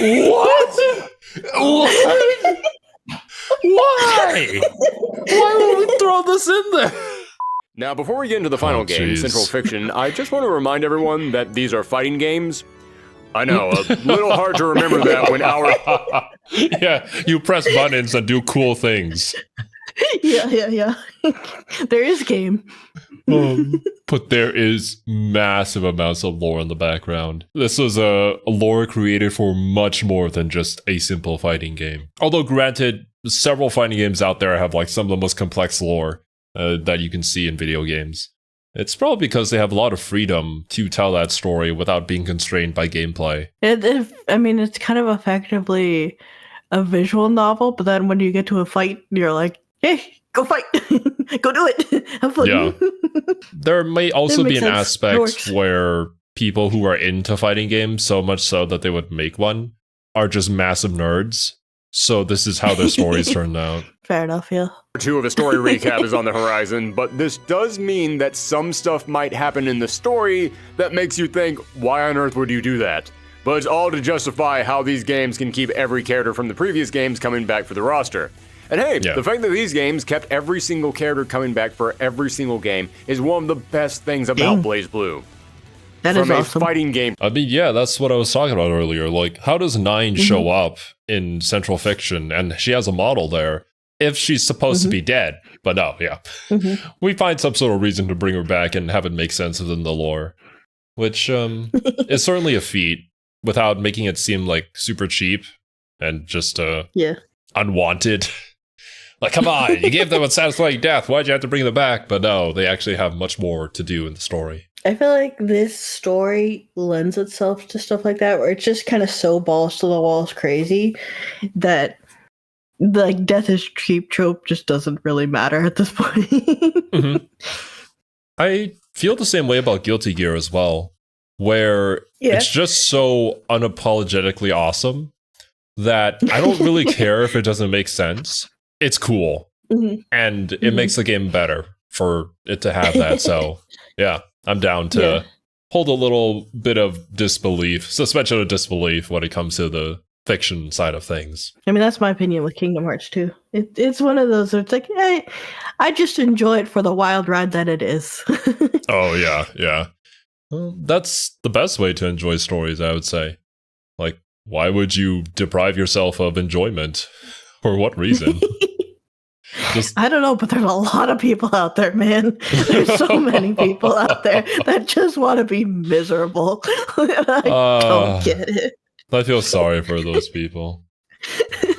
What? What? Why? Why would we throw this in there? Now, before we get into the final game, Central Fiction, I just want to remind everyone that these are fighting games. I know, a little hard to remember that when our... Yeah, you press buttons and do cool things. Yeah. There is game. But there is massive amounts of lore in the background. This was a lore created for much more than just a simple fighting game. Although granted, several fighting games out there have like some of the most complex lore that you can see in video games. It's probably because they have a lot of freedom to tell that story without being constrained by gameplay. It's kind of effectively a visual novel, but then when you get to a fight, you're like, hey, go fight! Go do it! Have fun! Yeah. There may also be an aspect where people who are into fighting games, so much so that they would make one, are just massive nerds. So this is how their stories turned out. Fair enough, yeah. Part 2 of a story recap is on the horizon, but this does mean that some stuff might happen in the story that makes you think, why on earth would you do that? But it's all to justify how these games can keep every character from the previous games coming back for the roster. And hey, the fact that these games kept every single character coming back for every single game is one of the best things about BlazBlue. That From is a awesome. fighting game. I mean, yeah, that's what I was talking about earlier. Like, how does Nine show up in Central Fiction? And she has a model there if she's supposed to be dead. But no, yeah. We find some sort of reason to bring her back and have it make sense within the lore. Which is certainly a feat without making it seem like super cheap and just unwanted. Like, come on, you gave them a satisfying death. Why'd you have to bring them back? But no, they actually have much more to do in the story. I feel like this story lends itself to stuff like that, where it's just kind of so balls to the walls crazy that like death is cheap trope just doesn't really matter at this point. I feel the same way about Guilty Gear as well, where it's just so unapologetically awesome that I don't really care if it doesn't make sense. It's cool, and it makes the game better for it to have that. So, yeah, I'm down to hold a little bit of disbelief, suspension of disbelief when it comes to the fiction side of things. I mean, that's my opinion with Kingdom Hearts 2. It's one of those where it's like, hey, I just enjoy it for the wild ride that it is. Oh, yeah. Well, that's the best way to enjoy stories, I would say. Like, why would you deprive yourself of enjoyment? For what reason? I don't know, but there's a lot of people out there, man. There's so many people out there that just want to be miserable. I don't get it. I feel sorry for those people.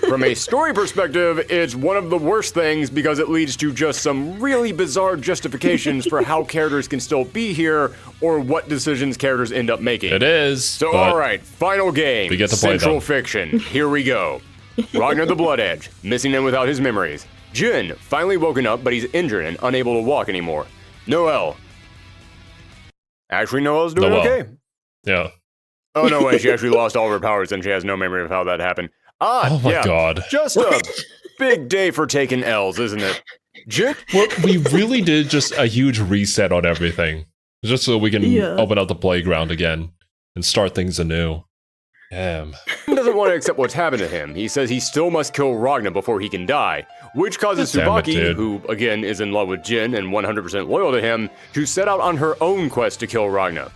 From a story perspective, it's one of the worst things because it leads to just some really bizarre justifications for how characters can still be here or what decisions characters end up making. It is. So, alright, final game. We get to play Central them. Fiction. Here we go. Ragnar the Blood Edge, missing and without his memories. Jin, finally woken up, but he's injured and unable to walk anymore. Noelle. Actually, Noelle's doing okay. Yeah. Oh, no way, she actually lost all of her powers and she has no memory of how that happened. Oh my god. Just a big day for taking L's, isn't it? Jin? Well, we really did just a huge reset on everything. Just so we can open up the playground again and start things anew. Damn. He doesn't want to accept what's happened to him. He says he still must kill Ragnar before he can die, which causes Tsubaki, who again is in love with Jin and 100% loyal to him, to set out on her own quest to kill Ragnar.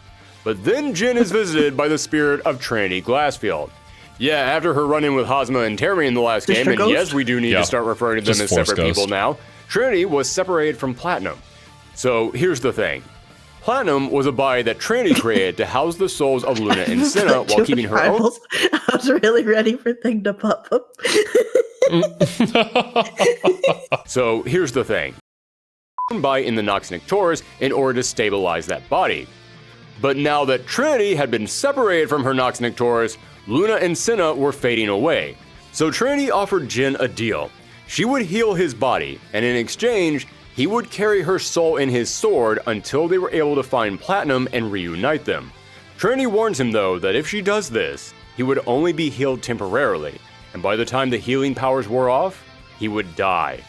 But then Jin is visited by the spirit of Trinity Glassfield. Yeah, after her run-in with Hosma and Terry in the last game, and yes, we do need to start referring to them as separate people now, Trinity was separated from Platinum. So here's the thing. Platinum was a body that Trinity created to house the souls of Luna and Senna while keeping her own. I was really ready for thing to pop up. So here's the thing. By in the Nox Nictoris in order to stabilize that body. But now that Trinity had been separated from her Nox Nictoris, Luna and Senna were fading away. So Trinity offered Jin a deal. She would heal his body, and in exchange, he would carry her soul in his sword until they were able to find Platinum and reunite them. Trinity warns him though that if she does this, he would only be healed temporarily, and by the time the healing powers wore off, he would die.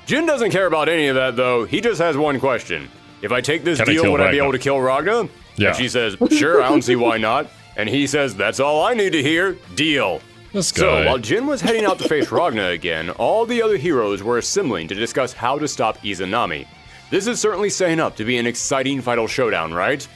Jin doesn't care about any of that though, he just has one question. If I take this deal, would I be able to kill Ragnar? Yeah. And she says, sure, I don't see why not. And he says, that's all I need to hear, deal. This guy. So, while Jin was heading out to face Ragna again, all the other heroes were assembling to discuss how to stop Izanami. This is certainly setting up to be an exciting final showdown, right?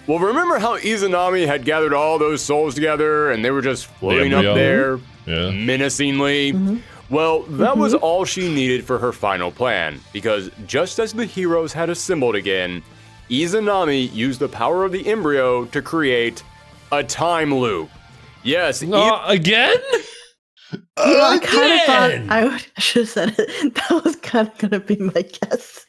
Well, remember how Izanami had gathered all those souls together and they were just floating up there menacingly? Well, that was all she needed for her final plan, because just as the heroes had assembled again, Izanami used the power of the embryo to create a time loop. Yes. Again? I kind of thought I should have said it. That was kind of going to be my guess.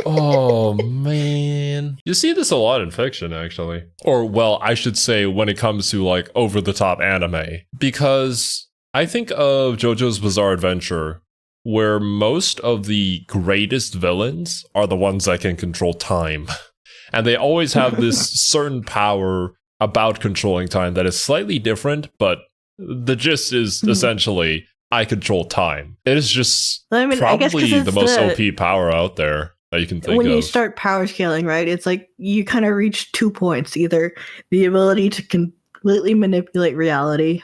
Oh, man. You see this a lot in fiction, actually. Or, well, I should say when it comes to, like, over-the-top anime. Because I think of JoJo's Bizarre Adventure, where most of the greatest villains are the ones that can control time. And they always have this certain power about controlling time that is slightly different, but the gist is essentially, I control time. It is just probably the most OP power out there that you can think of. When you start power scaling, right, it's like you kind of reach 2 points. Either the ability to completely manipulate reality,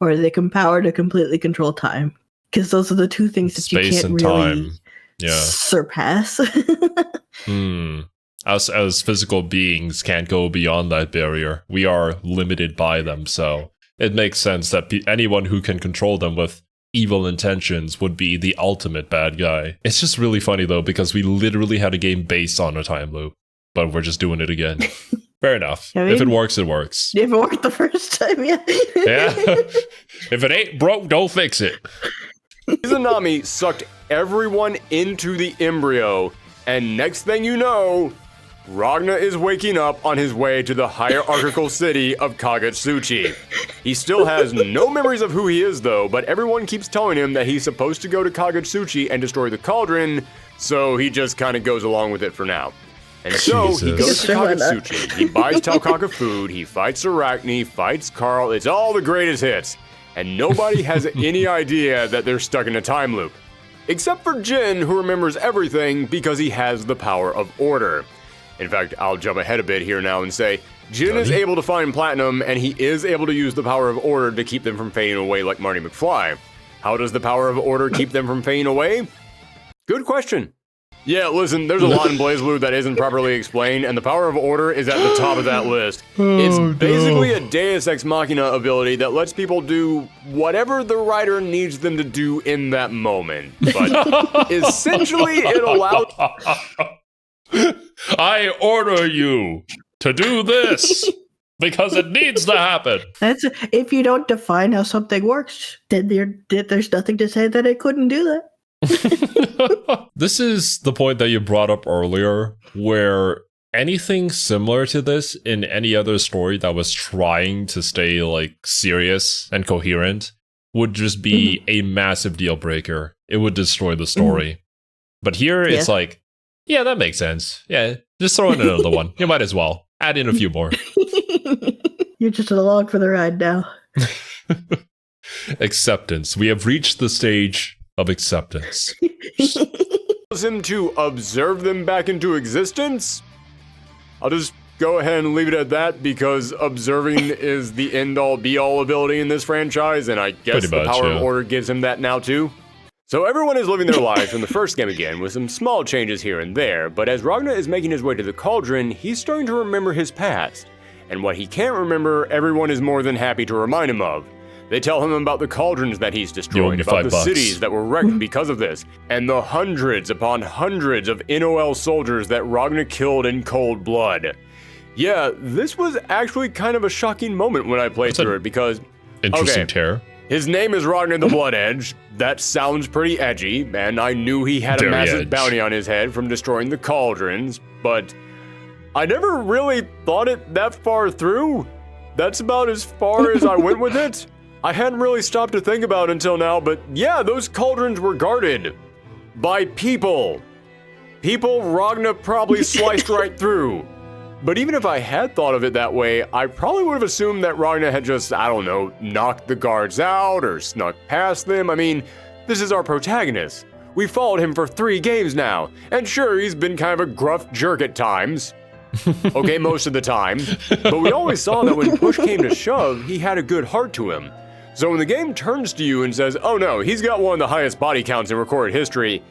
or the power to completely control time. Because those are the two things that you can't really surpass. Us as physical beings can't go beyond that barrier. We are limited by them, so it makes sense that anyone who can control them with evil intentions would be the ultimate bad guy. It's just really funny, though, because we literally had a game based on a time loop, but we're just doing it again. Fair enough. I mean, if it works, it works. If it worked the first time, yeah. If it ain't broke, don't fix it. Izanami sucked everyone into the embryo, and next thing you know, Ragna is waking up on his way to the hierarchical city of Kagetsuchi. He still has no memories of who he is, though, but everyone keeps telling him that he's supposed to go to Kagetsuchi and destroy the cauldron, so he just kind of goes along with it for now. And so he goes to Kagetsuchi, he buys Taukaka food, he fights Arachne, fights Carl, it's all the greatest hits. And nobody has any idea that they're stuck in a time loop. Except for Jin, who remembers everything because he has the power of order. In fact, I'll jump ahead a bit here now and say, Jin is able to find Platinum, and he is able to use the power of order to keep them from fading away like Marty McFly. How does the power of order keep them from fading away? Good question. Yeah, listen, there's a lot in BlazBlue that isn't properly explained, and the power of order is at the top of that list. It's basically a Deus Ex Machina ability that lets people do whatever the writer needs them to do in that moment. But essentially, it allows... I order you to do this because it needs to happen. That's if you don't define how something works, then there's nothing to say that it couldn't do that. This is the point that you brought up earlier, where anything similar to this in any other story that was trying to stay like serious and coherent would just be a massive deal breaker. It would destroy the story. But here it's like, yeah, that makes sense. Yeah, just throw in another one. You might as well add in a few more. You're just along for the ride now. Acceptance. We have reached the stage of acceptance. Allows him to observe them back into existence? I'll just go ahead and leave it at that, because observing is the end-all be-all ability in this franchise, and I guess the power of order gives him that now too. So everyone is living their lives from the first game again, with some small changes here and there, but as Ragna is making his way to the cauldron, he's starting to remember his past. And what he can't remember, everyone is more than happy to remind him of. They tell him about the cauldrons that he's destroyed, about the cities that were wrecked because of this, and the hundreds upon hundreds of NOL soldiers that Ragna killed in cold blood. Yeah, this was actually kind of a shocking moment when I played through it, because... Interesting tear. His name is Ragna the Blood Edge. That sounds pretty edgy, and I knew he had a massive bounty on his head from destroying the cauldrons, but I never really thought it that far through. That's about as far as I went with it. I hadn't really stopped to think about it until now, but yeah, those cauldrons were guarded by people. People Ragna probably sliced right through. But even if I had thought of it that way, I probably would have assumed that Ragna had just, I don't know, knocked the guards out or snuck past them. I mean, this is our protagonist. We followed him for 3 games now, and sure, he's been kind of a gruff jerk at times. Okay, most of the time. But we always saw that when push came to shove, he had a good heart to him. So when the game turns to you and says, oh no, he's got one of the highest body counts in recorded history,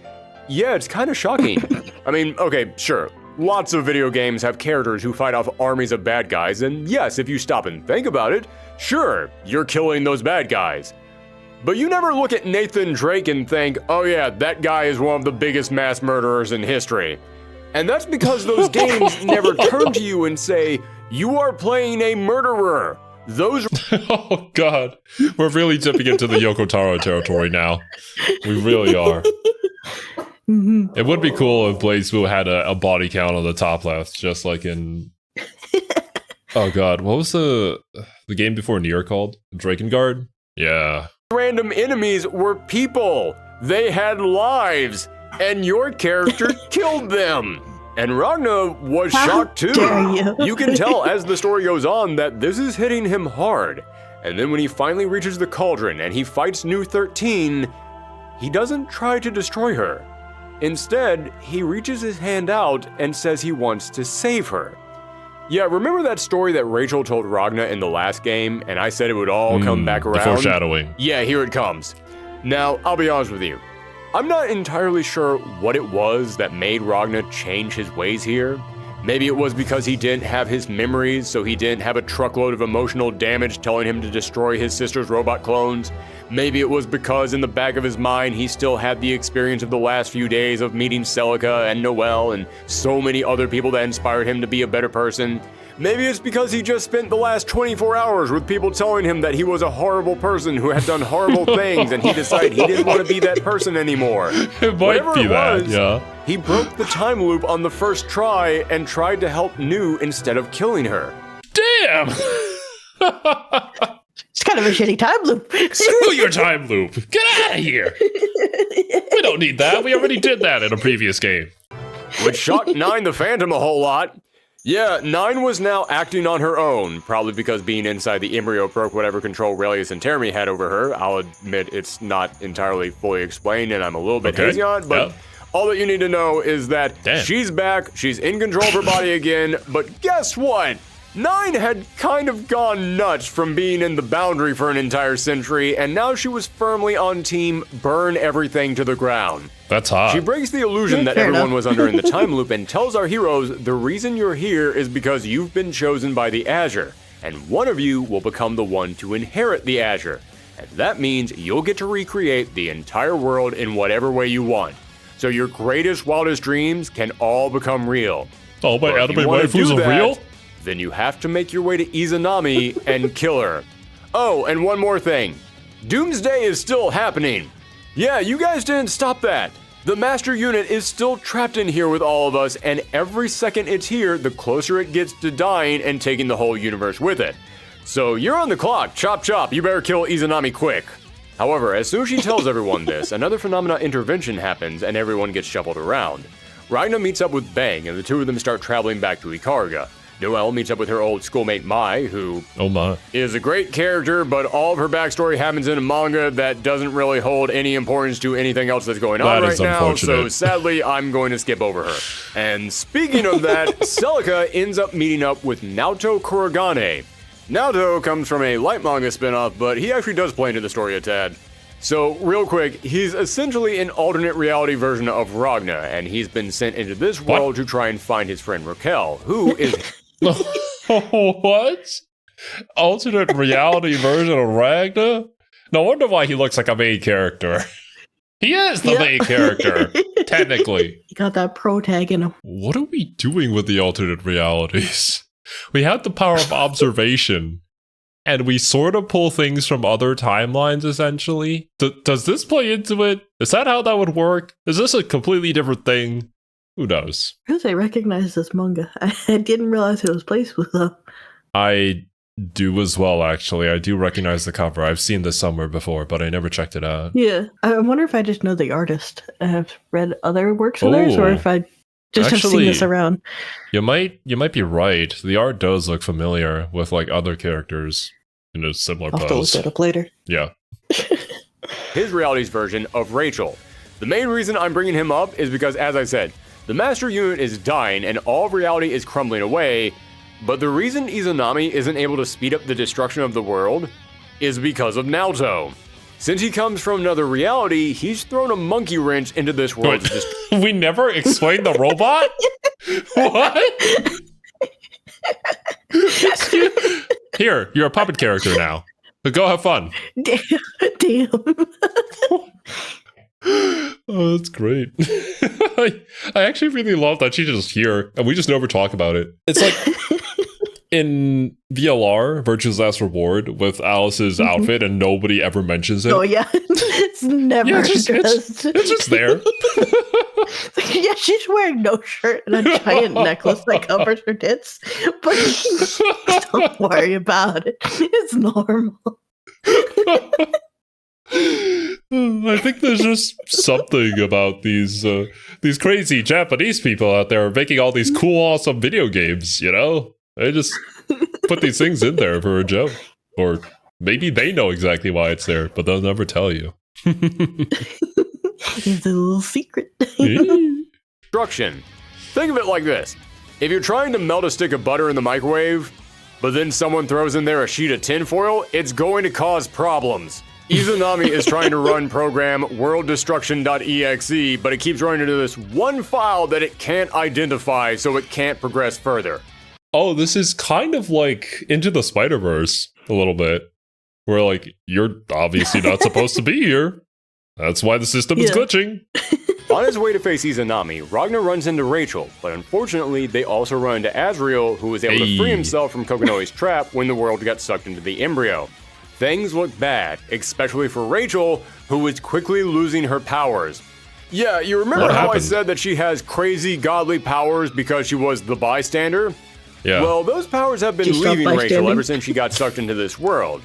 yeah, it's kind of shocking. I mean, okay, sure. Lots of video games have characters who fight off armies of bad guys, and yes, if you stop and think about it, sure, you're killing those bad guys. But you never look at Nathan Drake and think, oh yeah, that guy is one of the biggest mass murderers in history. And that's because those games never turn to you and say, you are playing a murderer. Those Oh god, we're really tipping into the Yoko Taro territory now. We really are. It would be cool if BlazBlue had a body count on the top left, just like in... Oh god, what was the game before Nier called? Drakengard? Yeah. random enemies were people. They had lives, and your character killed them. And Ragnar was shocked too. You can tell as the story goes on that this is hitting him hard. And then when he finally reaches the cauldron and he fights New 13, he doesn't try to destroy her. Instead, he reaches his hand out and says he wants to save her. Yeah, remember that story that Rachel told Ragnar in the last game, and I said it would all come back around? The foreshadowing. Yeah, here it comes. Now, I'll be honest with you. I'm not entirely sure what it was that made Ragnar change his ways here. Maybe it was because he didn't have his memories, so he didn't have a truckload of emotional damage telling him to destroy his sister's robot clones. Maybe it was because in the back of his mind he still had the experience of the last few days of meeting Celica and Noelle and so many other people that inspired him to be a better person. Maybe it's because he just spent the last 24 hours with people telling him that he was a horrible person who had done horrible things and he decided he didn't want to be that person anymore. It might be that, yeah. He broke the time loop on the first try and tried to help New instead of killing her. Damn! It's kind of a shitty time loop. Screw your time loop. Get out of here. We don't need that. We already did that in a previous game. Which shocked Nine the Phantom a whole lot. Yeah, Nine was now acting on her own, probably because being inside the embryo broke whatever control Relius and Termi had over her. I'll admit it's not entirely fully explained and I'm a little bit hazy on it, but all that you need to know is that she's back, she's in control of her body again, but guess what? Nine had kind of gone nuts from being in the Boundary for an entire century, and now she was firmly on team burn everything to the ground. That's hot. She breaks the illusion that everyone was under in the time loop and tells our heroes the reason you're here is because you've been chosen by the Azure, and one of you will become the one to inherit the Azure. And that means you'll get to recreate the entire world in whatever way you want. So your greatest, wildest dreams can all become real. Oh, my anime waifus are real? Then you have to make your way to Izanami and kill her. Oh, and one more thing. Doomsday is still happening. Yeah, you guys didn't stop that. The master unit is still trapped in here with all of us, and every second it's here, the closer it gets to dying and taking the whole universe with it. So you're on the clock, chop chop, you better kill Izanami quick. However, as soon as she tells everyone this, another phenomena intervention happens and everyone gets shuffled around. Ragnar meets up with Bang, and the two of them start traveling back to Ikarga. Noelle meets up with her old schoolmate Mai, who is a great character, but all of her backstory happens in a manga that doesn't really hold any importance to anything else that's going on right now, so sadly, I'm going to skip over her. And speaking of that, Celica ends up meeting up with Naoto Kurogane. Naoto comes from a light manga spinoff, but he actually does play into the story a tad. So, real quick, he's essentially an alternate reality version of Ragnar, and he's been sent into this world to try and find his friend Raquel, who is... What? Alternate reality version of Ragnar? No wonder why he looks like a main character. He is the main character, technically. He got that pro tag in him. What are we doing with the alternate realities? We have the power of observation, and we sort of pull things from other timelines, essentially. Does this play into it? Is that how that would work? Is this a completely different thing? Who knows? Because I recognize this manga. I didn't realize it was BlazBlue's though. I do as well, actually. I do recognize the cover. I've seen this somewhere before, but I never checked it out. Yeah. I wonder if I just know the artist and have read other works of theirs, or if I just have seen this around. You might be right. The art does look familiar with like other characters in a similar pose. I'll have to look that up later. Yeah. His reality's version of Rachel. The main reason I'm bringing him up is because, as I said, The Master Unit is dying and all of reality is crumbling away, but the reason Izanami isn't able to speed up the destruction of the world is because of Naoto. Since he comes from another reality, he's thrown a monkey wrench into this world. We never explained the robot? What? Here, you're a puppet character now. But go have fun. Damn. Oh, that's great. I actually really love that she's just here and we just never talk about it. It's like in VLR, Virtue's Last Reward, with Alice's outfit and nobody ever mentions it. Oh, yeah. It's never addressed. It's just there. Yeah, she's wearing no shirt and a giant necklace that covers her tits. But don't worry about it. It's normal. I think there's just something about these crazy Japanese people out there making all these cool, awesome video games, you know? They just put these things in there for a joke. Or maybe they know exactly why it's there, but they'll never tell you. It's a little secret. Destruction. Think of it like this. If you're trying to melt a stick of butter in the microwave, but then someone throws in there a sheet of tinfoil, it's going to cause problems. Izanami is trying to run program worlddestruction.exe, but it keeps running into this one file that it can't identify, so it can't progress further. Oh, this is kind of like Into the Spider-Verse a little bit. Where like, you're obviously not supposed to be here. That's why the system is glitching. On his way to face Izanami, Ragnar runs into Rachel, but unfortunately, they also run into Azrael, who was able to free himself from Kokonoe's trap when the world got sucked into the embryo. Things look bad, especially for Rachel, who is quickly losing her powers. Yeah, you remember how I said that she has crazy godly powers because she was the bystander? Yeah. Well, those powers have been leaving Rachel ever since she got sucked into this world.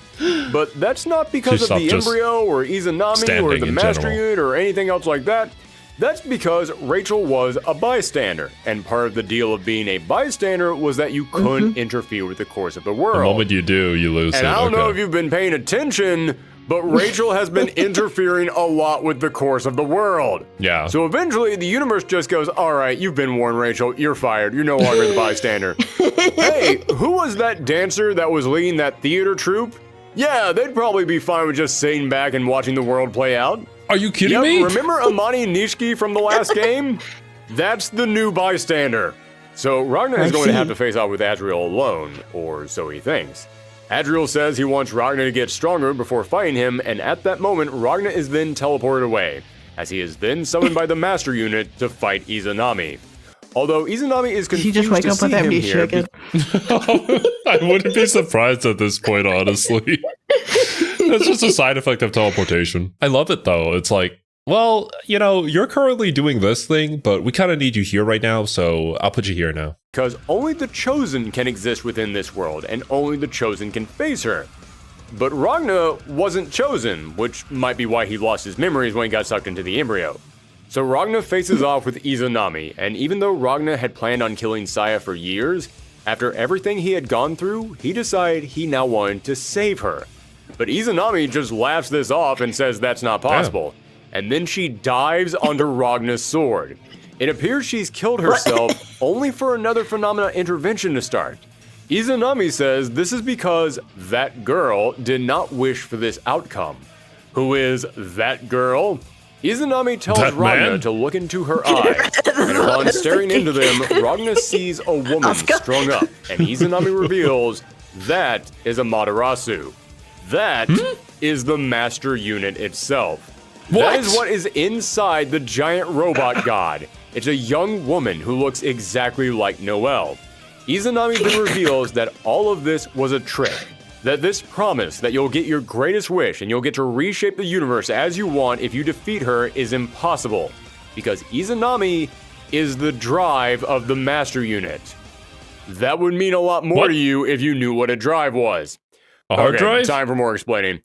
But that's not because of the embryo or Izanami or the Master Unit or anything else like that. That's because Rachel was a bystander, and part of the deal of being a bystander was that you couldn't interfere with the course of the world. The moment you do, you lose and it. I don't know if you've been paying attention, but Rachel has been interfering a lot with the course of the world. Yeah. So eventually, the universe just goes, all right, you've been warned, Rachel. You're fired. You're no longer the bystander. Hey, who was that dancer that was leading that theater troupe? Yeah, they'd probably be fine with just sitting back and watching the world play out. Are you kidding me? Remember Amani Nishiki from the last game? That's the new bystander. So Ragnar is going to have to face off with Azrael alone, or so he thinks. Azrael says he wants Ragnar to get stronger before fighting him, and at that moment, Ragnar is then teleported away, as he is then summoned by the Master Unit to fight Izanami. Although Izanami is confused just wake to up see with him amnesia here. again. I wouldn't be surprised at this point, honestly. That's just a side effect of teleportation. I love it, though. It's like, well, you know, you're currently doing this thing, but we kind of need you here right now, so I'll put you here now. Because only the Chosen can exist within this world, and only the Chosen can face her. But Ragnar wasn't chosen, which might be why he lost his memories when he got sucked into the embryo. So Ragnar faces off with Izanami, and even though Ragnar had planned on killing Saya for years, after everything he had gone through, he decided he now wanted to save her. But Izanami just laughs this off and says that's not possible. And then she dives onto Ragnar's sword. It appears she's killed herself only for another phenomena intervention to start. Izanami says this is because that girl did not wish for this outcome. Who is that girl? Izanami tells Ragnar to look into her eyes, and upon staring into them, Ragnar sees a woman strung up, and Izanami reveals that is Amaterasu. That is the Master Unit itself. That is what is inside the giant robot god. It's a young woman who looks exactly like Noelle. Izanami then reveals that all of this was a trick. That this promise that you'll get your greatest wish and you'll get to reshape the universe as you want if you defeat her is impossible. Because Izanami is the drive of the Master Unit. That would mean a lot more to you if you knew what a drive was. A hard drive? Time for more explaining.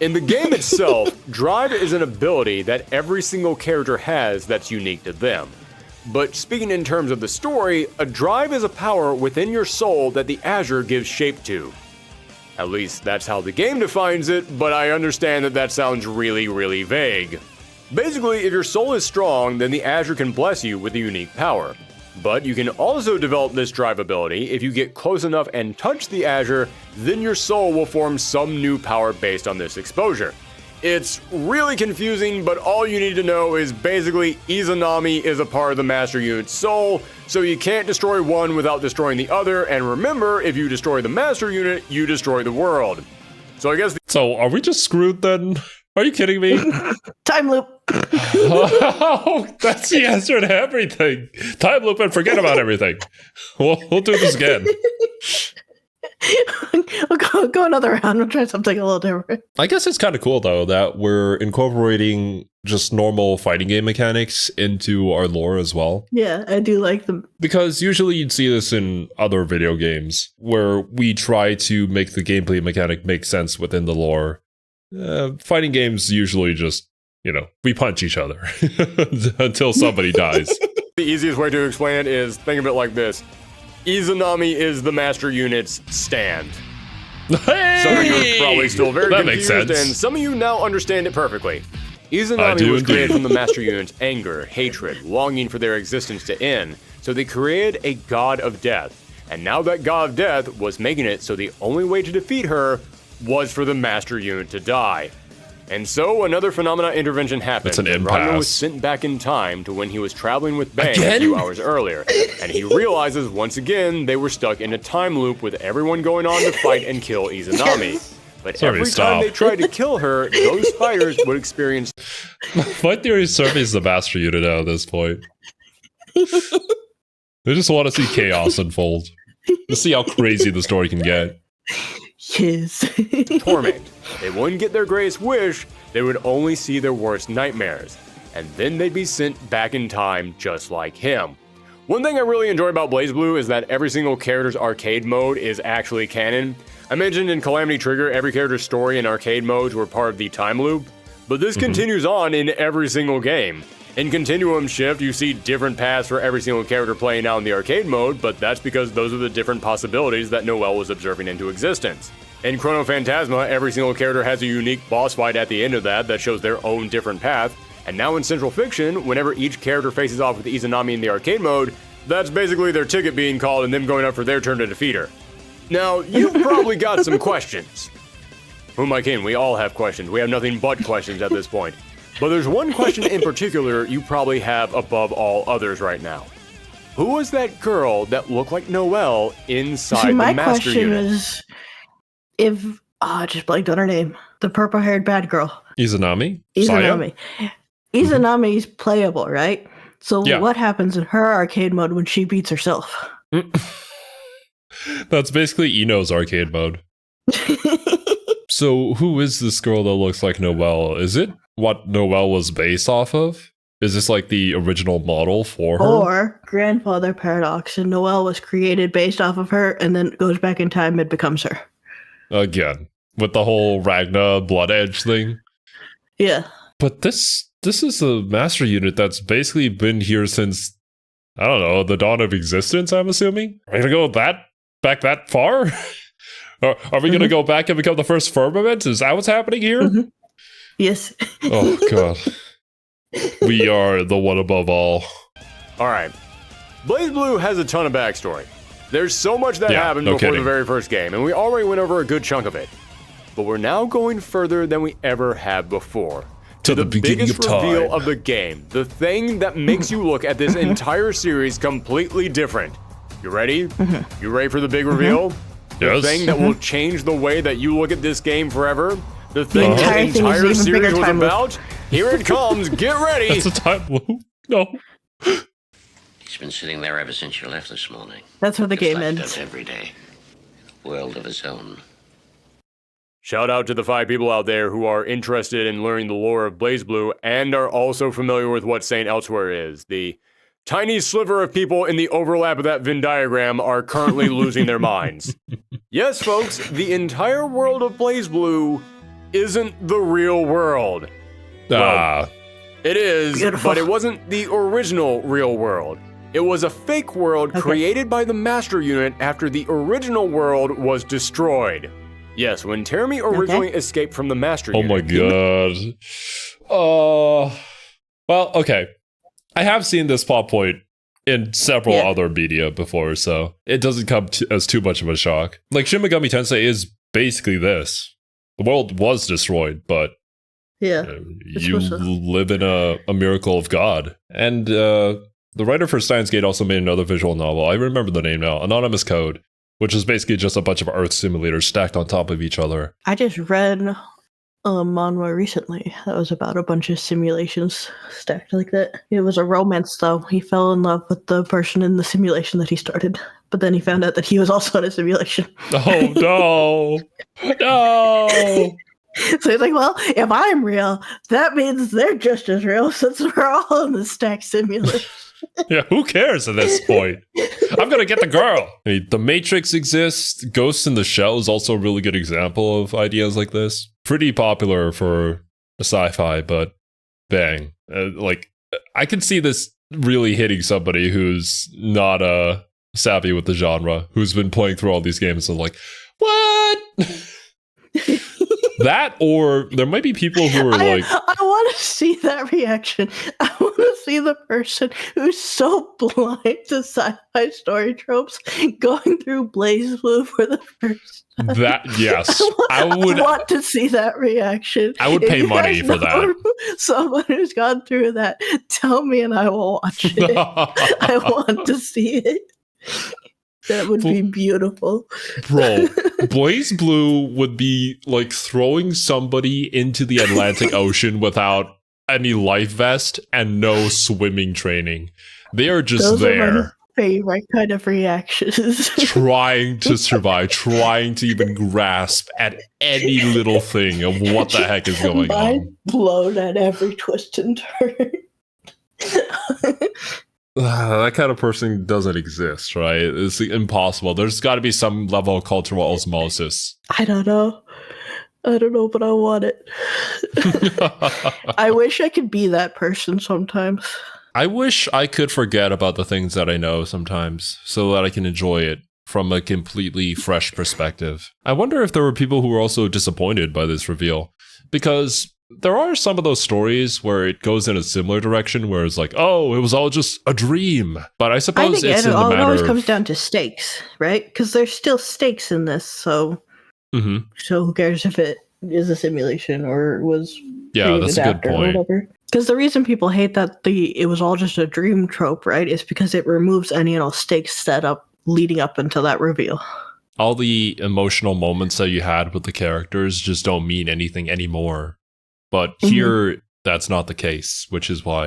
In the game itself, drive is an ability that every single character has that's unique to them. But speaking in terms of the story, a drive is a power within your soul that the Azure gives shape to. At least that's how the game defines it, but I understand that that sounds really, really vague. Basically, if your soul is strong, then the Azure can bless you with a unique power. But you can also develop this drive ability if you get close enough and touch the Azure, then your soul will form some new power based on this exposure. It's really confusing, but all you need to know is basically Izanami is a part of the Master Unit's soul, so you can't destroy one without destroying the other, and remember, if you destroy the Master Unit, you destroy the world. So I guess So are we just screwed then? Are you kidding me? Time loop. Oh, that's the answer to everything. Time loop and forget about everything. We'll do this again. We'll go another round. We'll try something a little different. I guess it's kind of cool, though, that we're incorporating just normal fighting game mechanics into our lore as well. Yeah, I do like them. Because usually you'd see this in other video games, where we try to make the gameplay mechanic make sense within the lore. Fighting games usually just, we punch each other until somebody dies. the easiest way to explain it is think of it like this. Izanami is the Master Unit's stand. Hey! Some of you are probably still very That makes confused, sense. and some of you now understand it perfectly. Izanami do was indeed. created from the Master Unit's anger, hatred, longing for their existence to end, so they created a god of death. And now that god of death was making it so the only way to defeat her was for the Master Unit to die. And so another phenomena intervention happened. It's an and Ragnar was impasse. sent back in time to when he was traveling with Bang Again? a few hours earlier. And he realizes once again they were stuck in a time loop with everyone going on to fight and kill Izanami. But Sorry, every stop. time they tried to kill her, those fighters would experience My theory is Survey's the Master Unit at this point. They just want to see chaos unfold. To see how crazy the story can get. Yes. torment. They wouldn't get their greatest wish, they would only see their worst nightmares. And then they'd be sent back in time just like him. One thing I really enjoy about BlazBlue is that every single character's arcade mode is actually canon. I mentioned in Calamity Trigger, every character's story and arcade modes were part of the time loop, but this continues on in every single game. In Continuum Shift, you see different paths for every single character playing out in the arcade mode, but that's because those are the different possibilities that Noelle was observing into existence. In Chrono Phantasma, every single character has a unique boss fight at the end of that shows their own different path, and now in Central Fiction, whenever each character faces off with Izanami in the arcade mode, that's basically their ticket being called and them going up for their turn to defeat her. Now, you've probably got some questions. Who am I kidding? We all have questions. We have nothing but questions at this point. But there's one question in particular you probably have above all others right now. Who was that girl that looked like Noelle inside My the Master question Unit? is if I just blanked on her name. The purple-haired bad girl. Izanami? Saya? Izanami. Izanami's playable, right? So Yeah. what happens in her arcade mode when she beats herself? That's basically Eno's arcade mode. So who is this girl that looks like Noelle? Is it what Noelle was based off of? Is this like the original model for her? Or Grandfather Paradox, and Noelle was created based off of her, and then goes back in time and becomes her. Again, with the whole Ragna Blood Edge thing. Yeah. But this is a Master Unit that's basically been here since, I don't know, the dawn of existence, I'm assuming? Are we going to go back that far? Are we going to go back and become the first firmament? Is that what's happening here? Mhm. Yes. Oh, God. We are the one above all. Alright. BlazBlue has a ton of backstory. There's so much that Yeah, happened no before kidding. the very first game, and we already went over a good chunk of it. But we're now going further than we ever have before. To the beginning biggest of time. reveal of the game. The thing that makes you look at this entire series completely different. You ready? You ready for the big reveal? The Yes. thing that will change the way that you look at this game forever? The thing that entire the thing is entire even series bigger was time loop. about? Here it comes. Get ready. That's a time loop? No. He's been sitting there ever since you left this morning. That's where the Just game like he ends. does every day. A world of his own. Shout out to the 5 people out there who are interested in learning the lore of BlazBlue and are also familiar with what Saint Elsewhere is. The tiny sliver of people in the overlap of that Venn diagram are currently losing their minds. Yes, folks, the entire world of BlazBlue isn't the real world. Ah. It is, Beautiful. but it wasn't the original real world. It was a fake world created by the Master Unit after the original world was destroyed. Yes, when Teremi originally escaped from the Master Oh Unit. my God. Well, okay. I have seen this plot point in several other media before, so it doesn't come as too much of a shock. Like, Shin Megami Tensei is basically this. The world was destroyed, but you live in a miracle of God. And the writer for Steins Gate also made another visual novel. I remember the name now, Anonymous Code, which is basically just a bunch of Earth simulators stacked on top of each other. I just read a manhwa recently that was about a bunch of simulations stacked like that. It was a romance, though. He fell in love with the person in the simulation that he started, but then he found out that he was also in a simulation. Oh, no. No. So he's like, well, if I'm real, that means they're just as real since we're all in the stacked simulation. Yeah, who cares at this point? I'm gonna get the girl. I mean, the Matrix exists. Ghost in the Shell is also a really good example of ideas like this. Pretty popular for a sci-fi, but bang. Like, I can see this really hitting somebody who's not savvy with the genre, who's been playing through all these games and like, what? That, or there might be people who are like... I want to see that reaction. I want to see the person who's so blind to sci-fi story tropes going through BlazBlue for the first time. That, yes. I want to see that reaction. I would pay money for that. Someone who's gone through that, tell me and I will watch it. I want to see it. That would be beautiful. Bro, BlazBlue would be like throwing somebody into the Atlantic Ocean without any life vest and no swimming training. They are just Those there. Are my favorite kind of reactions. Trying to survive, trying to even grasp at any little thing of what the heck is going on. Blown at every twist and turn. That kind of person doesn't exist, right? It's impossible. There's got to be some level of cultural osmosis. I don't know, but I want it. I wish I could be that person sometimes. I wish I could forget about the things that I know sometimes so that I can enjoy it from a completely fresh perspective. I wonder if there were people who were also disappointed by this reveal, because there are some of those stories where it goes in a similar direction, where it's like, oh, it was all just a dream. But I suppose it's in the matter. It always comes down to stakes, right? Because there's still stakes in this, so so who cares if it is a simulation or was that's a good point. Because the reason people hate that it was all just a dream trope, right, is because it removes any stakes set up leading up until that reveal. All the emotional moments that you had with the characters just don't mean anything anymore. But here, that's not the case, which is why,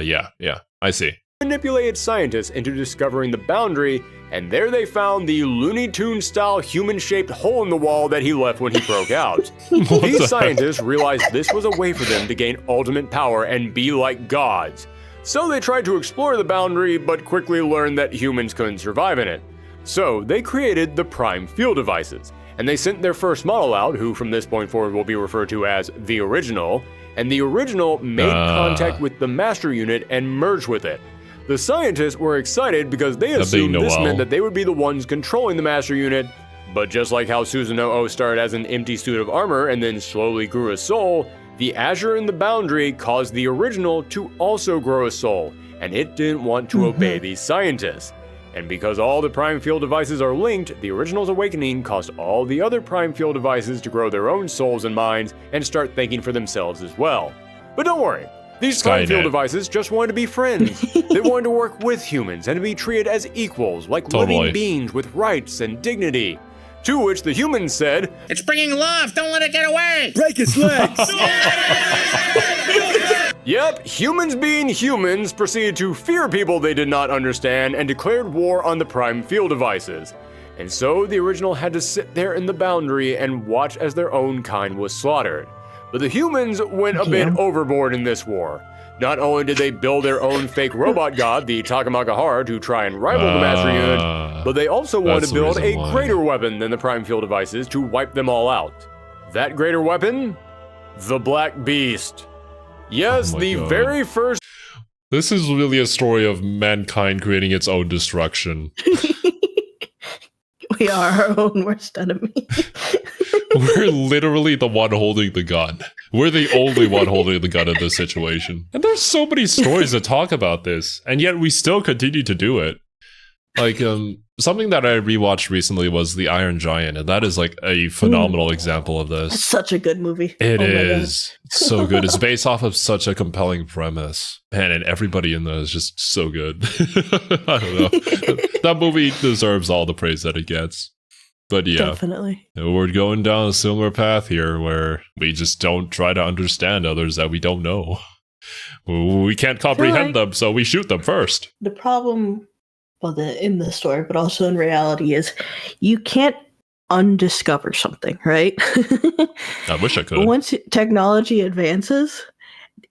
I see. Manipulated scientists into discovering the boundary, and there they found the Looney Tunes-style human-shaped hole in the wall that he left when he broke out. These scientists realized this was a way for them to gain ultimate power and be like gods. So they tried to explore the boundary, but quickly learned that humans couldn't survive in it. So they created the Prime Field devices, and they sent their first model out, who from this point forward will be referred to as the Original, and the Original made contact with the Master Unit and merged with it. The scientists were excited because they assumed this meant that they would be the ones controlling the Master Unit, but just like how Susanoo started as an empty suit of armor and then slowly grew a soul, the Azure in the Boundary caused the Original to also grow a soul, and it didn't want to obey these scientists. And because all the Prime Field devices are linked, the Original's awakening caused all the other Prime Field devices to grow their own souls and minds and start thinking for themselves as well. But don't worry, these Prime Field devices just wanted to be friends. They wanted to work with humans and to be treated as equals, like living beings with rights and dignity. To which the humans said, "It's bringing love, don't let it get away! Break its legs!" Yep, humans being humans proceeded to fear people they did not understand and declared war on the Prime Field devices. And so the Original had to sit there in the Boundary and watch as their own kind was slaughtered. But the humans went a bit overboard in this war. Not only did they build their own fake robot god, the Takamaka Heart, to try and rival the Master Unit, but they also wanted to build a greater weapon than the Prime Field devices to wipe them all out. That greater weapon? The Black Beast. Yes, the very first... This is really a story of mankind creating its own destruction. We are our own worst enemy. We're literally the one holding the gun. We're the only one holding the gun in this situation. And there's so many stories that talk about this, and yet we still continue to do it. Like, something that I rewatched recently was The Iron Giant, and that is like a phenomenal example of this. It's such a good movie. It is. It's so good. It's based off of such a compelling premise. Man, and everybody in there is just so good. I don't know. That movie deserves all the praise that it gets. But yeah, Definitely. we're going down a similar path here where we just don't try to understand others that we don't know. We can't comprehend them, so we shoot them first. The problem, well, in the story, but also in reality, is you can't undiscover something, right? I wish I could. Once technology advances,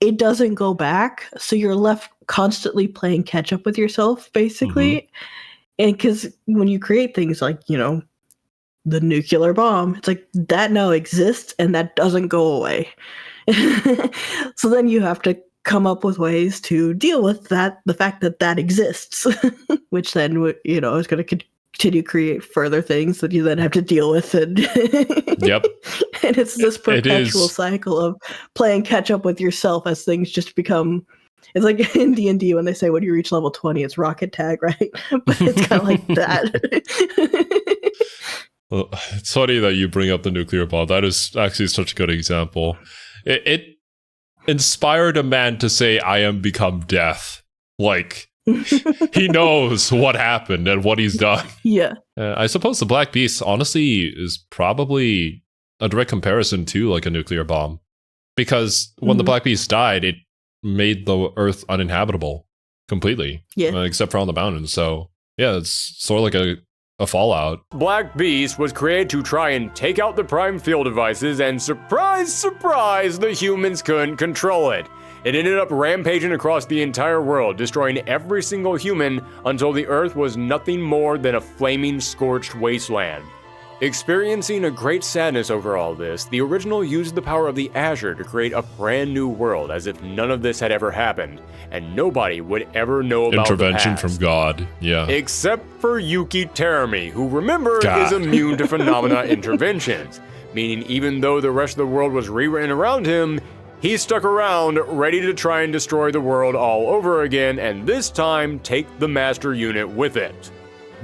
it doesn't go back, so you're left constantly playing catch up with yourself, basically. And because when you create things like, the nuclear bomb, it's like that now exists and that doesn't go away. So then you have to come up with ways to deal with that, the fact that that exists, which then is going to continue to create further things that you then have to deal with. And Yep. And it's this perpetual cycle of playing catch up with yourself as things just become. It's like in D&D when they say when you reach level 20, it's rocket tag, right? But it's kind of like that. Well, it's funny that you bring up the nuclear bomb. That is actually such a good example. It inspired a man to say, I am become death. Like, he knows what happened and what he's done. Yeah. I suppose the Black Beast, honestly, is probably a direct comparison to, like, a nuclear bomb. Because when the Black Beast died, it made the Earth uninhabitable completely. Yeah. Except for on the mountains. So, yeah, it's sort of like a fallout. Black Beast was created to try and take out the Prime Field devices, and surprise, surprise, the humans couldn't control it. It ended up rampaging across the entire world, destroying every single human until the Earth was nothing more than a flaming, scorched wasteland. Experiencing a great sadness over all this, the original used the power of the Azure to create a brand new world as if none of this had ever happened, and nobody would ever know about Intervention the past. from God, yeah. Except for Yuki Terumi, who, remember, is immune to phenomena interventions, meaning even though the rest of the world was rewritten around him, he stuck around, ready to try and destroy the world all over again, and this time take the Master Unit with it.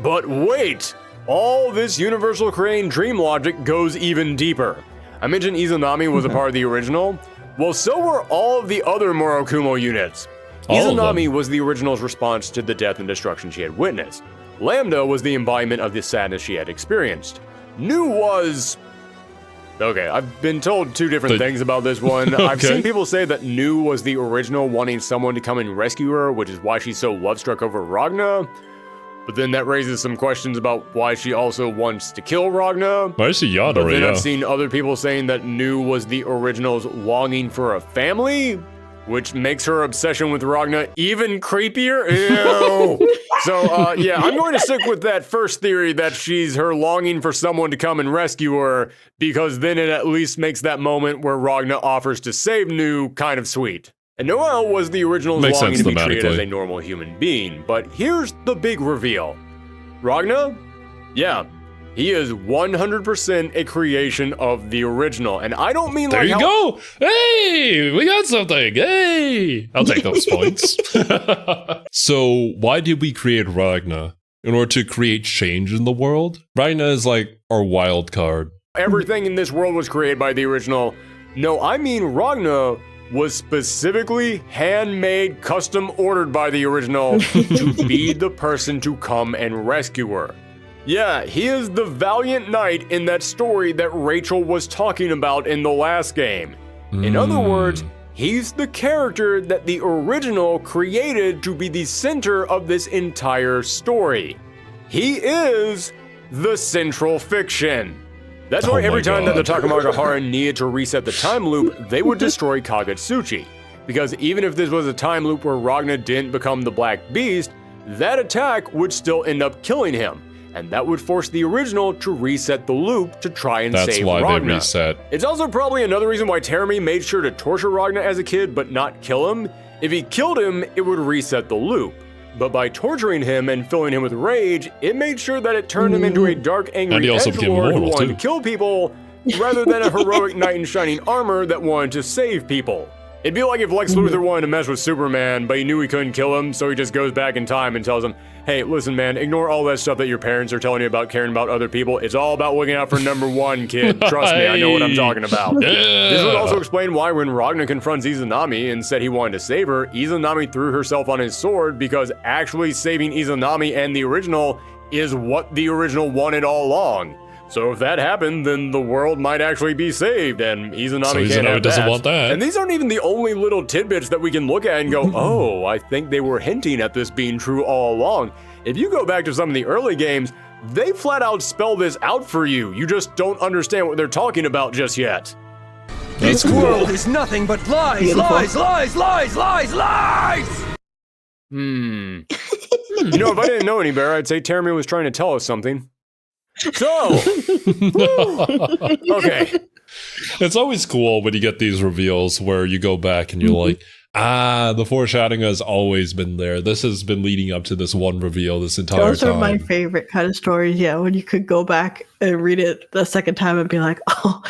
But wait! All this universal creating dream logic goes even deeper. I mentioned Izanami was a part of the original. Well, so were all of the other Morokumo units. Izanami was the original's response to the death and destruction she had witnessed. Lambda was the embodiment of the sadness she had experienced. Nu was... Okay, I've been told two different things about this one. I've seen people say that Nu was the original wanting someone to come and rescue her, which is why she's so love-struck over Ragna. But then that raises some questions about why she also wants to kill Ragna. Why is she Yada? But then I've seen other people saying that Nu was the original's longing for a family, which makes her obsession with Ragna even creepier. Ew. So, yeah, I'm going to stick with that first theory that she's her longing for someone to come and rescue her, because then it at least makes that moment where Ragna offers to save Nu kind of sweet. And Noel was the original's longing to be treated as a normal human being, but here's the big reveal. Ragna? Yeah, he is 100% a creation of the original, and I don't mean there like you go! Hey, we got something! Hey! I'll take those points. So, why did we create Ragna? In order to create change in the world? Ragna is like our wild card. Everything in this world was created by the original. No, I mean Ragna was specifically handmade, custom ordered by the original to be the person to come and rescue her. Yeah, he is the valiant knight in that story that Rachel was talking about in the last game. In other words, he's the character that the original created to be the center of this entire story. He is the central fiction. That's why every time that the Takamagahara needed to reset the time loop, they would destroy Kagetsuchi. Because even if this was a time loop where Ragna didn't become the Black Beast, that attack would still end up killing him. And that would force the original to reset the loop to try and save Ragna. That's why they reset. It's also probably another reason why Terumi made sure to torture Ragna as a kid but not kill him. If he killed him, it would reset the loop. But by torturing him and filling him with rage, it made sure that it turned him into a dark, angry edgelord who wanted to kill people rather than a heroic knight in shining armor that wanted to save people. It'd be like if Lex Luthor wanted to mess with Superman, but he knew he couldn't kill him, so he just goes back in time and tells him, hey, listen, man, ignore all that stuff that your parents are telling you about caring about other people. It's all about looking out for number one, kid. Trust me, I know what I'm talking about. This would also explain why when Ragnar confronts Izanami and said he wanted to save her, Izanami threw herself on his sword, because actually saving Izanami and the original is what the original wanted all along. So if that happened, then the world might actually be saved, and Izanami can't have doesn't want that. And these aren't even the only little tidbits that we can look at and go, oh, I think they were hinting at this being true all along. If you go back to some of the early games, they flat out spell this out for you. You just don't understand what they're talking about just yet. That's This cool. world is nothing but lies, Beautiful. lies! You know, if I didn't know any better, I'd say Teremy was trying to tell us something. So, okay. It's always cool when you get these reveals where you go back and you're like, the foreshadowing has always been there. This has been leading up to this one reveal this entire Those time. are my favorite kind of stories, yeah, when you could go back and read it the second time and be like, oh,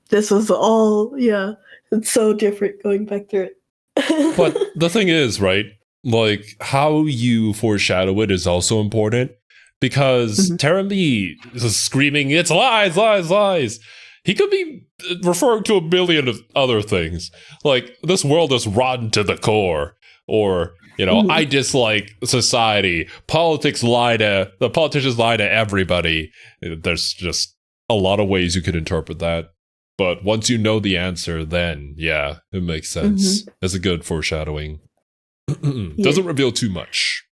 this was all, yeah, it's so different going back through it. But the thing is, right, like how you foreshadow it is also important, because Teremy is screaming, it's lies, lies, lies. He could be referring to a million of other things. Like, this world is rotten to the core. Or, you know, I dislike society. The politicians lie to everybody. There's just a lot of ways you could interpret that. But once you know the answer, then, yeah, it makes sense. It's a good foreshadowing. Doesn't reveal too much.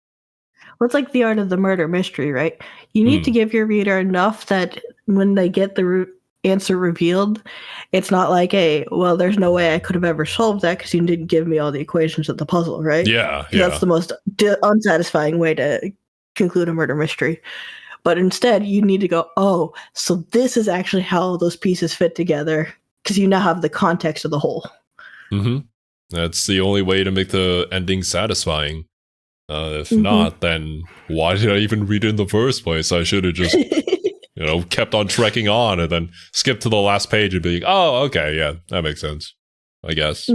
Well, it's like the art of the murder mystery, right? You need to give your reader enough that when they get the answer revealed, it's not like, hey, well, there's no way I could have ever solved that because you didn't give me all the equations of the puzzle, right? Yeah. That's the most unsatisfying way to conclude a murder mystery. But instead, you need to go, oh, so this is actually how those pieces fit together, because you now have the context of the whole. That's the only way to make the ending satisfying. If not, then why did I even read it in the first place? I should have just, kept on trekking on and then skipped to the last page and be like, oh, okay, yeah, that makes sense, I guess.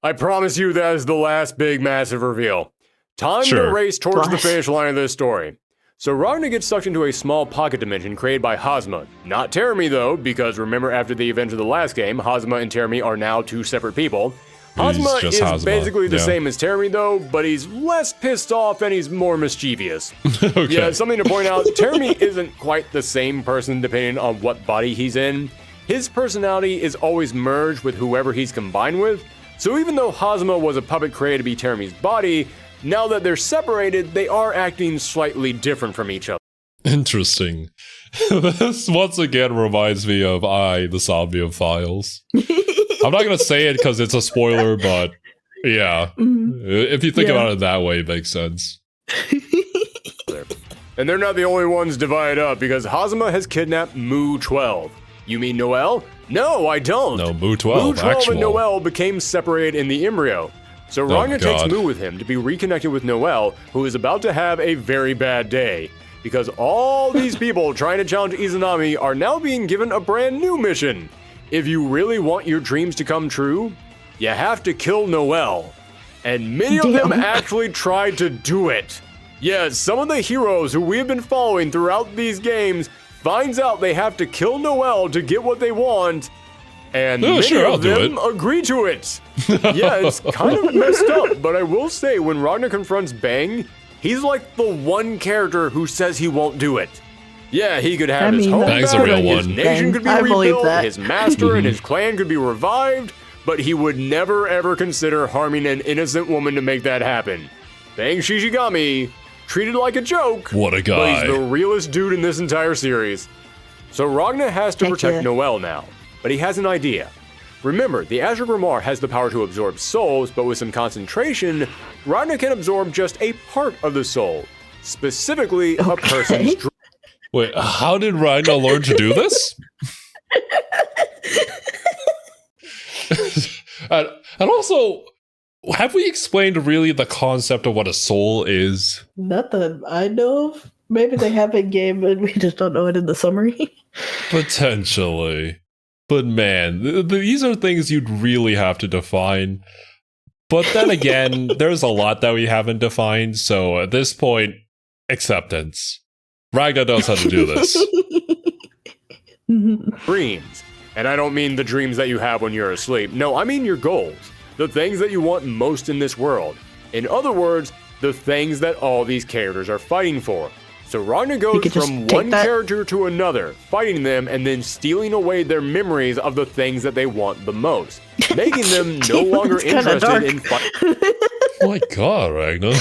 I promise you that is the last big, massive reveal. Time to race towards the finish line of this story. So Ragnar gets sucked into a small pocket dimension created by Hosma. Not Teremy, though, because remember after the events of the last game, Hosma and Teremy are now two separate people. Hosma is basically the same as Teremy, though, but he's less pissed off and he's more mischievous. Okay. Yeah, something to point out, Teremy isn't quite the same person depending on what body he's in. His personality is always merged with whoever he's combined with, so even though Hosma was a puppet created to be Teremy's body, now that they're separated, they are acting slightly different from each other. Interesting. This once again reminds me of the Zombie of Files. I'm not going to say it because it's a spoiler, but yeah. If you think about it that way, it makes sense. And they're not the only ones divided up, because Hosma has kidnapped Mu 12. You mean Noel? No, I don't. No, Mu 12, Mu 12 actual. and Noel became separated in the embryo. So Ragnar takes Mu with him to be reconnected with Noel, who is about to have a very bad day. Because all these people trying to challenge Izanami are now being given a brand new mission. If you really want your dreams to come true, you have to kill Noel. And many of them actually tried to do it. Yeah, some of the heroes who we have been following throughout these games finds out they have to kill Noel to get what they want, and many of them agree to it. Yeah, it's kind of messed up, but I will say when Ragnar confronts Bang, he's like the one character who says he won't do it. Yeah, he could have his home back, his nation could be rebuilt, his master and his clan could be revived, but he would never ever consider harming an innocent woman to make that happen. Bang Shishigami, treated like a joke, what a guy. But he's the realest dude in this entire series. So Ragnar has to protect Noel now, but he has an idea. Remember, the Azure Grimoire has the power to absorb souls, but with some concentration, Ragnar can absorb just a part of the soul, specifically a person's dream. Wait, how did Ragnar learn to do this? and also, have we explained really the concept of what a soul is? Not that I know of. Maybe they have a game and we just don't know it in the summary. Potentially. But man, these are things you'd really have to define. But then again, there's a lot that we haven't defined, so at this point, acceptance. Ragnar knows how to do this. Dreams. And I don't mean the dreams that you have when you're asleep. No, I mean your goals. The things that you want most in this world. In other words, the things that all these characters are fighting for. So Ragnar goes from one character to another, fighting them and then stealing away their memories of the things that they want the most, making them no longer interested in fighting. Oh my god, Ragnar.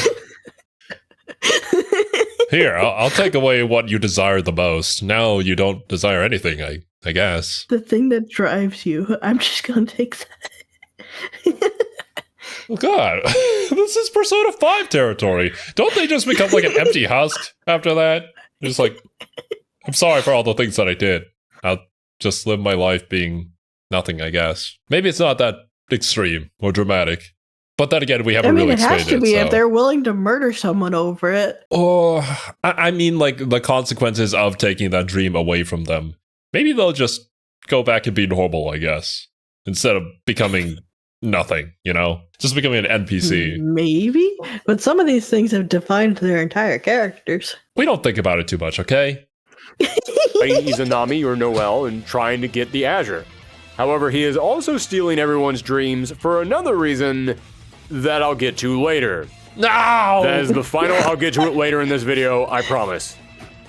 Here, I'll take away what you desire the most. Now you don't desire anything, I guess. The thing that drives you. I'm just gonna take that. Oh god, this is Persona 5 territory. Don't they just become like an empty husk after that? Just like, I'm sorry for all the things that I did. I'll just live my life being nothing, I guess. Maybe it's not that extreme or dramatic. But then again, we haven't really explained it. It has to be if they're willing to murder someone over it. Or, I mean, like, the consequences of taking that dream away from them. Maybe they'll just go back and be normal, I guess. Instead of becoming nothing, you know? Just becoming an NPC. Maybe. But some of these things have defined their entire characters. We don't think about it too much, okay? Fighting Izanami or Noelle and trying to get the Azure. However, he is also stealing everyone's dreams for another reason that I'll get to later. No! That is the final. I'll get to it later in this video, I promise.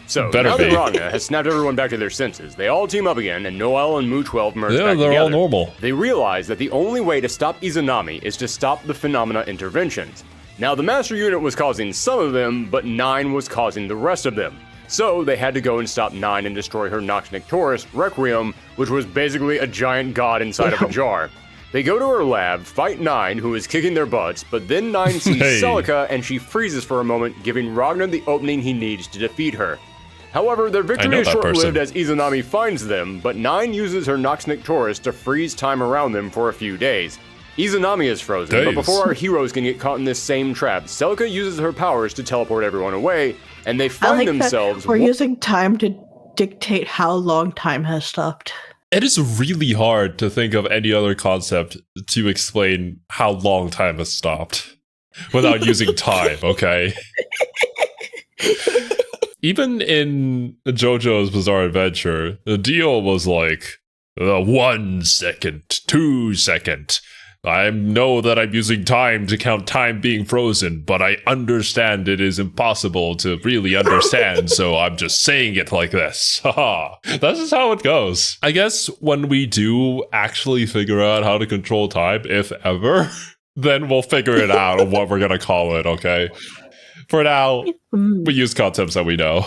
So, now that Ragnar has snapped everyone back to their senses, they all team up again, and Noelle and Mu-12 merge back together. Yeah, they're all normal. They realize that the only way to stop Izanami is to stop the phenomena interventions. Now, the Master Unit was causing some of them, but 9 was causing the rest of them. So, they had to go and stop 9 and destroy her Nox Nictoris, Requiem, which was basically a giant god inside of a jar. They go to her lab, fight 9, who is kicking their butts, but then 9 sees Celica, and she freezes for a moment, giving Ragnar the opening he needs to defeat her. However, their victory is short-lived as Izanami finds them, but 9 uses her Nox Nictoris to freeze time around them for a few days. Izanami is frozen, but before our heroes can get caught in this same trap, Celica uses her powers to teleport everyone away, and they find themselves... We're using time to dictate how long time has stopped. It is really hard to think of any other concept to explain how long time has stopped without using time, okay? Even in JoJo's Bizarre Adventure, the deal was like 1 second, 2 second. I know that I'm using time to count time being frozen, but I understand it is impossible to really understand, so I'm just saying it like this. Haha. That's just how it goes. I guess when we do actually figure out how to control time, if ever, then we'll figure it out on what we're gonna call it, okay? For now, we use concepts that we know.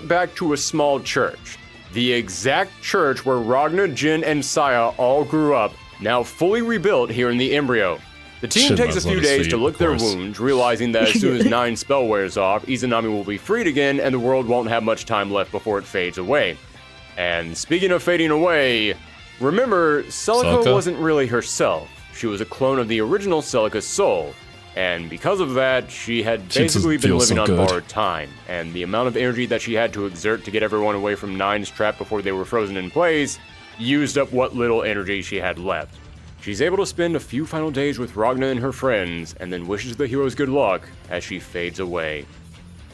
Back to a small church. The exact church where Ragnar, Jin, and Saya all grew up, now fully rebuilt here in the Embryo. The team takes a few days to lick their wounds, realizing that as soon as 9 spell wears off, Izanami will be freed again and the world won't have much time left before it fades away. And speaking of fading away, remember, Celica wasn't really herself. She was a clone of the original Celica's soul. And because of that, she had basically been living on borrowed time, and the amount of energy that she had to exert to get everyone away from 9's trap before they were frozen in place used up what little energy she had left. She's able to spend a few final days with Ragnar and her friends, and then wishes the heroes good luck as she fades away.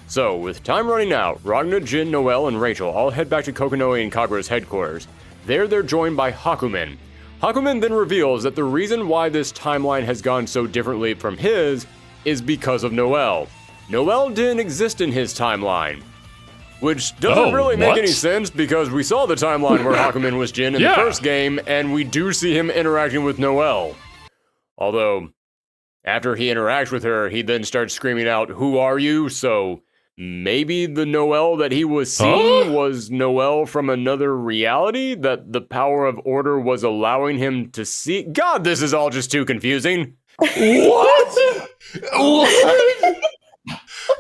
So, with time running out, Ragnar, Jin, Noelle, and Rachel all head back to Kokonoe and Kagura's headquarters. There they're joined by Hakumen. Hakumen then reveals that the reason why this timeline has gone so differently from his is because of Noelle. Noelle didn't exist in his timeline. Which doesn't really make any sense because we saw the timeline where Hakumen was Jin in the first game, and we do see him interacting with Noelle. Although, after he interacts with her, he then starts screaming out, "Who are you?" So maybe the Noelle that he was seeing was Noelle from another reality that the power of order was allowing him to see. God, this is all just too confusing. What? What?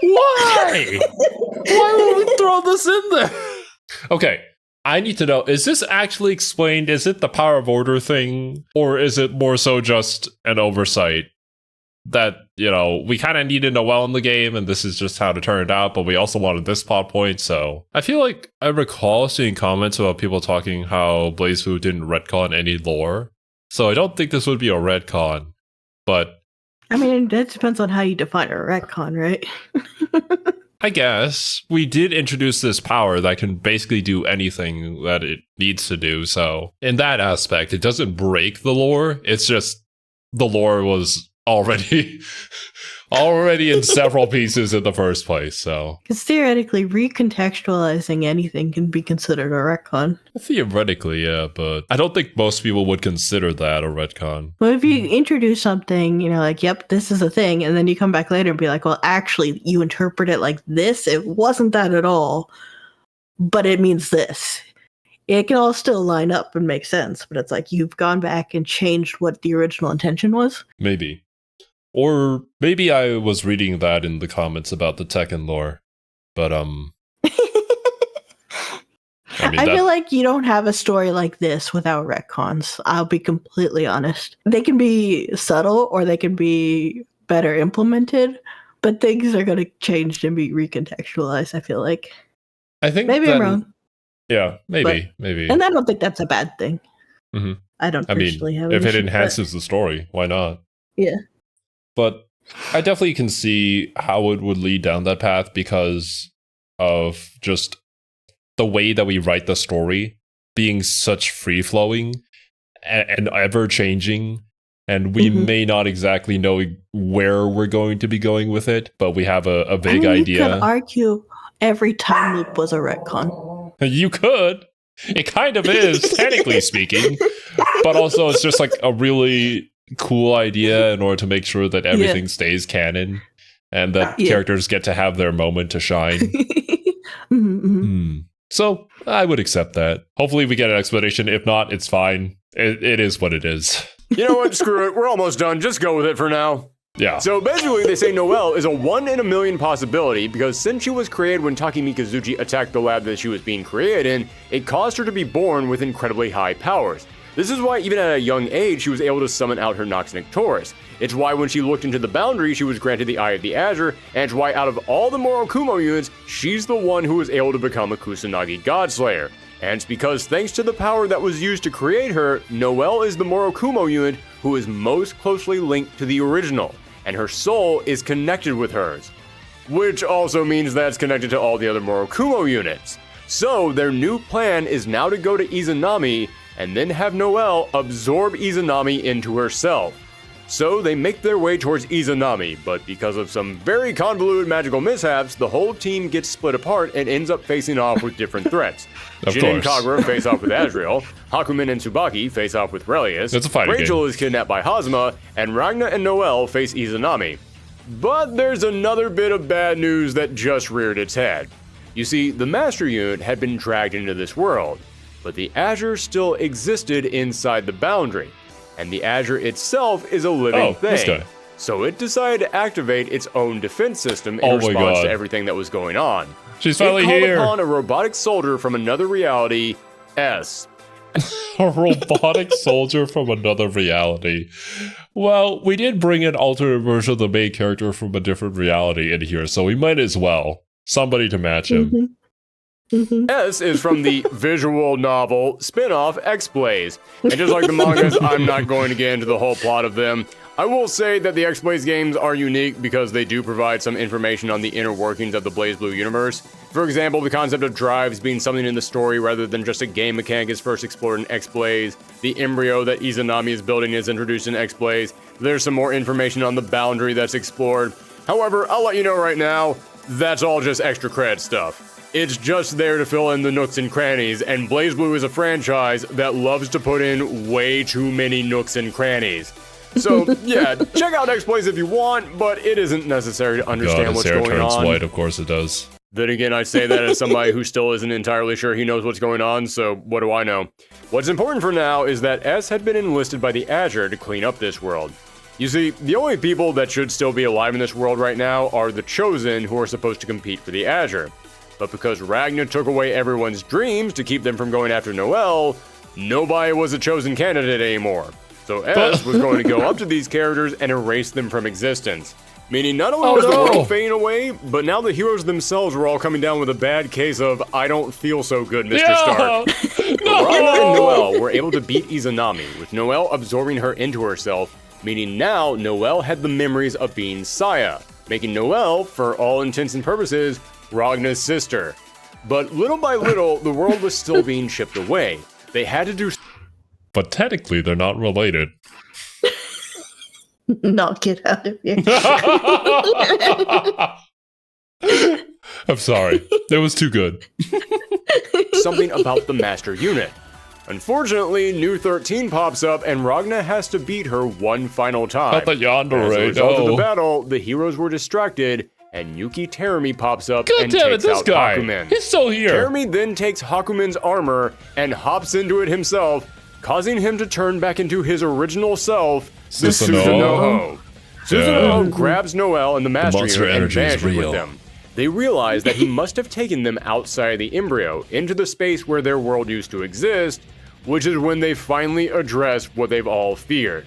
Why? Why would we throw this in there? Okay, I need to know, is this actually explained? Is it the power of order thing? Or is it more so just an oversight? that, we kind of needed Noelle in the game, and this is just how it turned out, but we also wanted this plot point, so I feel like I recall seeing comments about people talking how BlazBlue didn't retcon any lore, so I don't think this would be a retcon, but... I mean, that depends on how you define a retcon, right? I guess. We did introduce this power that can basically do anything that it needs to do, so in that aspect, it doesn't break the lore, it's just the lore was already in several pieces in the first place, so... Because theoretically, recontextualizing anything can be considered a retcon. Theoretically, yeah, but I don't think most people would consider that a retcon. Well, if you introduce something, like, yep, this is a thing, and then you come back later and be like, well, actually, you interpret it like this, it wasn't that at all, but it means this. It can all still line up and make sense, but it's like you've gone back and changed what the original intention was. Maybe. Or maybe I was reading that in the comments about the Tekken lore, but I feel like you don't have a story like this without retcons. I'll be completely honest. They can be subtle or they can be better implemented, but things are going to change and be recontextualized, I feel like. I think maybe I'm wrong. Yeah, maybe. And I don't think that's a bad thing. Mm-hmm. I don't personally have if it enhances the story, why not? Yeah. But I definitely can see how it would lead down that path because of just the way that we write the story being such free-flowing and ever-changing, and we may not exactly know where we're going to be going with it, but we have a vague idea. You could argue every time loop was a retcon. You could. It kind of is, technically speaking, but also it's just like a really cool idea in order to make sure that everything stays canon and that characters get to have their moment to shine. So I would accept that. Hopefully we get an explanation. If not, it's fine. It is what it is. You know what? Screw it. We're almost done. Just go with it for now. Yeah. So basically, they say Noelle is a 1 in a million possibility because since she was created when Taki Mikazuchi attacked the lab that she was being created in, it caused her to be born with incredibly high powers. This is why even at a young age, she was able to summon out her Nox Nictoris. It's why when she looked into the boundary, she was granted the Eye of the Azure, and it's why out of all the Morokumo units, she's the one who was able to become a Kusanagi Godslayer. And it's because thanks to the power that was used to create her, Noelle is the Morokumo unit who is most closely linked to the original, and her soul is connected with hers. Which also means that it's connected to all the other Morokumo units. So their new plan is now to go to Izanami and then have Noelle absorb Izanami into herself. So they make their way towards Izanami, but because of some very convoluted magical mishaps, the whole team gets split apart and ends up facing off with different threats. Jin and Kagura face off with Azrael, Hakumen and Tsubaki face off with Relius, it's a fighting Rachel game. is kidnapped by Hazuma, and Ragna and Noelle face Izanami. But there's another bit of bad news that just reared its head. You see, the Master Unit had been dragged into this world, but the Azure still existed inside the boundary, and the Azure itself is a living thing. So it decided to activate its own defense system in response to everything that was going on. She's finally here. It called upon a robotic soldier from another reality, S. A robotic soldier from another reality. Well, we did bring an alternate version of the main character from a different reality in here, so we might as well. Somebody to match him. S is from the visual novel spin-off X-Blaze. And just like the mangas, I'm not going to get into the whole plot of them. I will say that the X-Blaze games are unique because they do provide some information on the inner workings of the BlazBlue universe. For example, the concept of drives being something in the story rather than just a game mechanic is first explored in X-Blaze. The embryo that Izanami is building is introduced in X-Blaze. There's some more information on the boundary that's explored. However, I'll let you know right now, that's all just extra credit stuff. It's just there to fill in the nooks and crannies, and BlazBlue is a franchise that loves to put in way too many nooks and crannies. So, yeah, check out X-Blaze if you want, but it isn't necessary to understand what's going turns on. White, of course it does. Then again, I say that as somebody who still isn't entirely sure he knows what's going on, so what do I know? What's important for now is that S had been enlisted by the Azure to clean up this world. You see, the only people that should still be alive in this world right now are the Chosen, who are supposed to compete for the Azure. But because Ragna took away everyone's dreams to keep them from going after Noelle, nobody was a chosen candidate anymore. So S was going to go up to these characters and erase them from existence. Meaning not only was the world fading away, but now the heroes themselves were all coming down with a bad case of I don't feel so good, Mr. Stark. Ragna and Noelle were able to beat Izanami, with Noelle absorbing her into herself, meaning now Noelle had the memories of being Saya, making Noelle, for all intents and purposes, Ragna's sister. But little by little, the world was still being chipped away. They had to do. But technically, they're not related. Knock it out of here. I'm sorry. That was too good. Something about the Master Unit. Unfortunately, New 13 pops up and Ragna has to beat her one final time. Not the yonder As a raid. result of the battle, the heroes were distracted and Yuki Terumi pops up God and damn it, takes this out guy. Hakumen. He's still here. Terumi then takes Hakumen's armor and hops into it himself, causing him to turn back into his original self, the Susanoo. Susanoo grabs Noelle and the Master Unit and vanishes with them. They realize that he must have taken them outside the embryo, into the space where their world used to exist, which is when they finally address what they've all feared.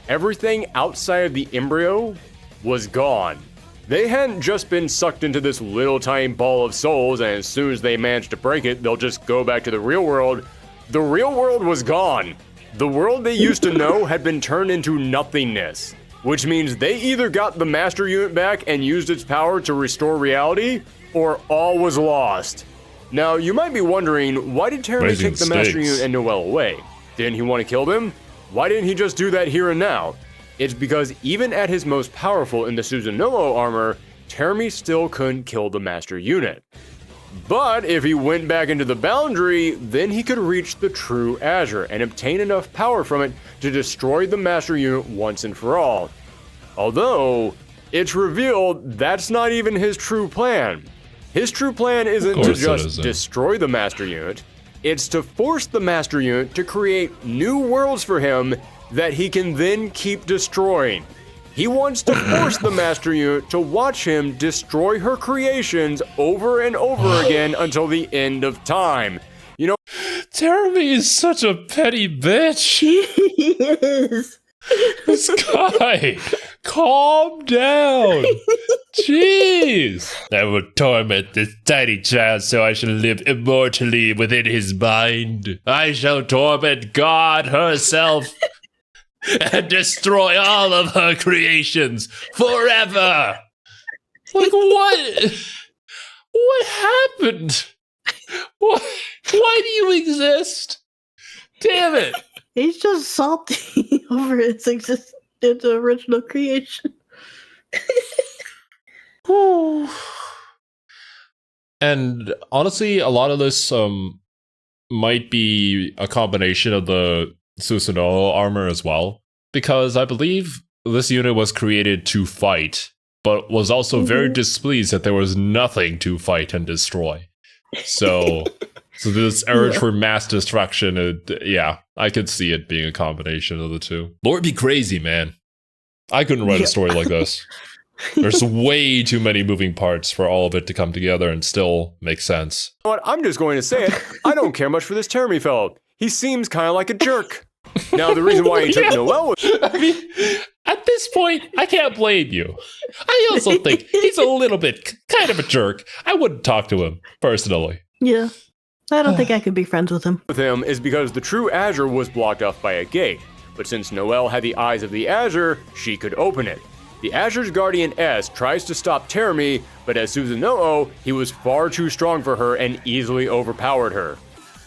Everything outside of the embryo was gone. They hadn't just been sucked into this little tiny ball of souls, and as soon as they managed to break it, they'll just go back to the real world. The real world was gone. The world they used to know had been turned into nothingness, which means they either got the Master Unit back and used its power to restore reality, or all was lost. Now, you might be wondering, why did Terumi take the Master Unit and Noelle away? Didn't he want to kill them? Why didn't he just do that here and now? It's because even at his most powerful in the Susanoo armor, Terumi still couldn't kill the Master Unit. But if he went back into the Boundary, then he could reach the true Azure and obtain enough power from it to destroy the Master Unit once and for all. Although, it's revealed that's not even his true plan. His true plan isn't to just destroy the Master Unit, it's to force the Master Unit to create new worlds for him that he can then keep destroying. He wants to force the Master Unit to watch him destroy her creations over and over again until the end of time. You know, Terumi is such a petty bitch. He is. This guy, calm down. Jeez. I will torment this tiny child so I shall live immortally within his mind. I shall torment God herself and destroy all of her creations forever. Like, what? What happened? Why do you exist? Damn it. He's just salty over his original creation. And honestly, a lot of this might be a combination of the Susanoo armor as well, because I believe this unit was created to fight, but was also very displeased that there was nothing to fight and destroy. So this urge for mass destruction, yeah, I could see it being a combination of the two. Lord be crazy, man. I couldn't write a story like this. There's way too many moving parts for all of it to come together and still make sense. You know what? I'm just going to say it. I don't care much for this Terumi fellow. He seems kind of like a jerk. Now, the reason why he took Noelle was... I mean, at this point, I can't blame you. I also think he's a little bit kind of a jerk. I wouldn't talk to him, personally. Yeah. I don't think I could be friends with him. With him is because the true Azure was blocked off by a gate. But since Noelle had the eyes of the Azure, she could open it. The Azure's Guardian S tries to stop Terumi, but as Susanoo, he was far too strong for her and easily overpowered her.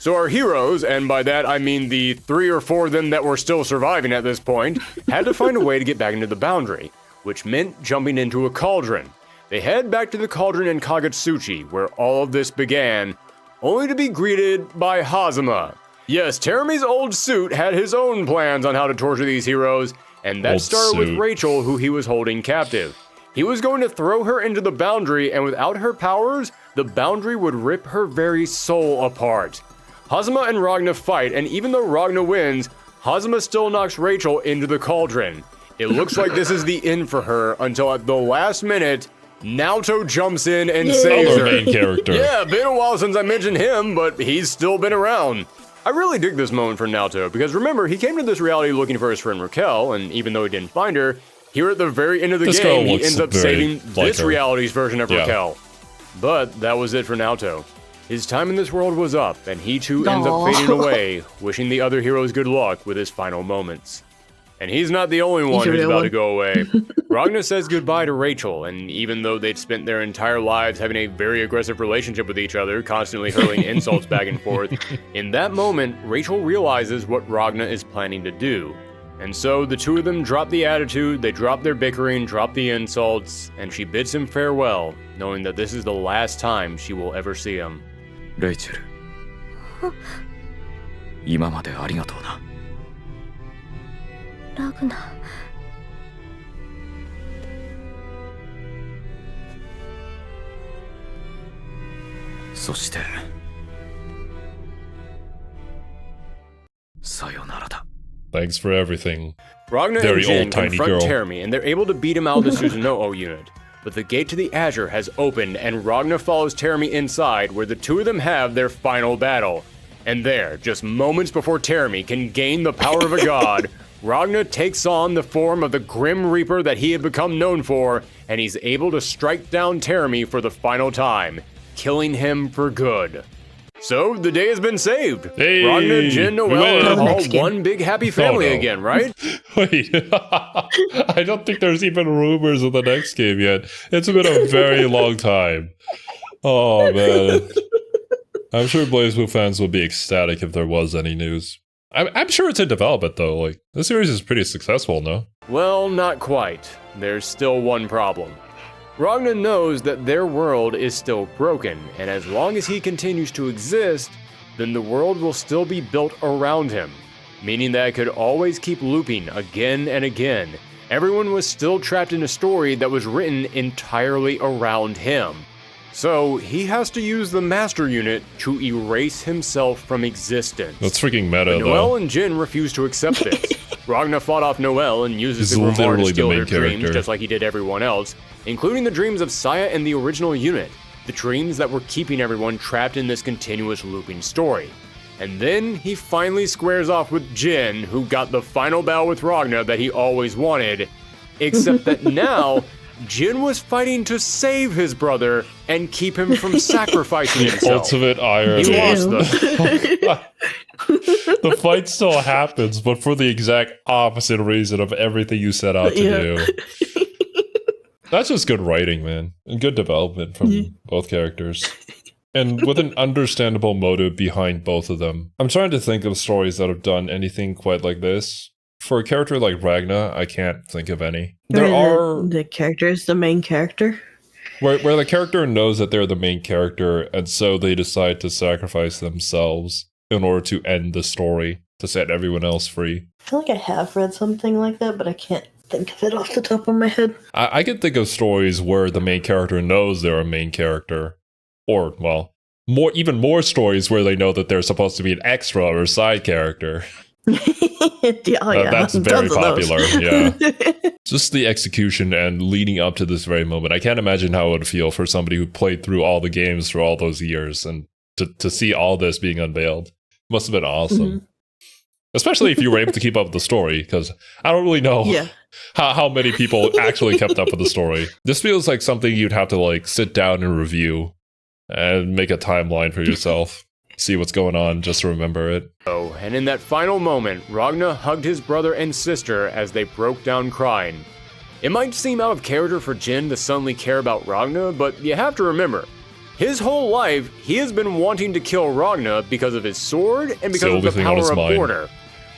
So our heroes, and by that I mean the 3 or 4 of them that were still surviving at this point, had to find a way to get back into the Boundary, which meant jumping into a cauldron. They head back to the cauldron in Kagetsuchi, where all of this began, only to be greeted by Hazama. Yes, Terumi's old suit had his own plans on how to torture these heroes, and that started with Rachel, who he was holding captive. He was going to throw her into the Boundary, and without her powers, the Boundary would rip her very soul apart. Hazama and Ragna fight, and even though Ragna wins, Hazama still knocks Rachel into the cauldron. It looks like this is the end for her until at the last minute, Naoto jumps in and saves her. Main character. Yeah, been a while since I mentioned him, but he's still been around. I really dig this moment for Naoto, because remember, he came to this reality looking for his friend Raquel, and even though he didn't find her, here at the very end of the game, he ends up saving this reality's version of Raquel. But that was it for Naoto. His time in this world was up, and he too ends up fading away, wishing the other heroes good luck with his final moments. And he's not the only one who's about to go away. Ragna says goodbye to Rachel, and even though they'd spent their entire lives having a very aggressive relationship with each other, constantly hurling insults back and forth, in that moment, Rachel realizes what Ragna is planning to do. And so the two of them drop the attitude, they drop their bickering, drop the insults, and she bids him farewell, knowing that this is the last time she will ever see him. Rachel. 今までありがとうな。ラグナ。そして、さよならだ。Thanks for everything. Ragna Very and Jin old, tiny confront girl. Termi, and they're able to beat him out of the Susanoo unit. But the gate to the Azure has opened, and Ragna follows Termi inside, where the two of them have their final battle. And there, just moments before Termi can gain the power of a god, Ragna takes on the form of the Grim Reaper that he had become known for, and he's able to strike down Termi for the final time, killing him for good. So, the day has been saved. Hey, Ragna, Jin, Noelle are all one big happy family again, right? Wait, I don't think there's even rumors of the next game yet. It's been a very long time. Oh, man. I'm sure BlazBlue fans would be ecstatic if there was any news. I'm sure it's in development, though. Like, the series is pretty successful, no? Well, not quite. There's still one problem. Ragna knows that their world is still broken, and as long as he continues to exist, then the world will still be built around him, meaning that it could always keep looping again and again. Everyone was still trapped in a story that was written entirely around him. So he has to use the Master Unit to erase himself from existence. That's freaking meta, but Noelle and Jin refuse to accept this. Ragna fought off Noelle and uses the Grimoire to steal her dreams, just like he did everyone else, including the dreams of Saya and the original unit, the dreams that were keeping everyone trapped in this continuous looping story. And then he finally squares off with Jin, who got the final battle with Ragna that he always wanted, except that now, Jin was fighting to save his brother and keep him from sacrificing himself. Ultimate irony. He lost them. The fight still happens, but for the exact opposite reason of everything you set out to do. That's just good writing, man. And good development from both characters. And with an understandable motive behind both of them. I'm trying to think of stories that have done anything quite like this. For a character like Ragna, I can't think of any. There are... The character is the main character. Where the character knows that they're the main character, and so they decide to sacrifice themselves in order to end the story, to set everyone else free. I feel like I have read something like that, but I can't think of it off the top of my head. I can think of stories where the main character knows they're a main character. Or, well, even more stories where they know that they're supposed to be an extra or side character. That's very popular, yeah. Just the execution and leading up to this very moment. I can't imagine how it would feel for somebody who played through all the games for all those years and to see all this being unveiled. Must have been awesome. Especially if you were able to keep up with the story, because I don't really know how many people actually kept up with the story. This feels like something you'd have to like sit down and review and make a timeline for yourself. See what's going on, just to remember it. Oh, and in that final moment, Ragna hugged his brother and sister as they broke down crying. It might seem out of character for Jin to suddenly care about Ragna, but you have to remember, his whole life, he has been wanting to kill Ragna because of his sword and because of the power of order.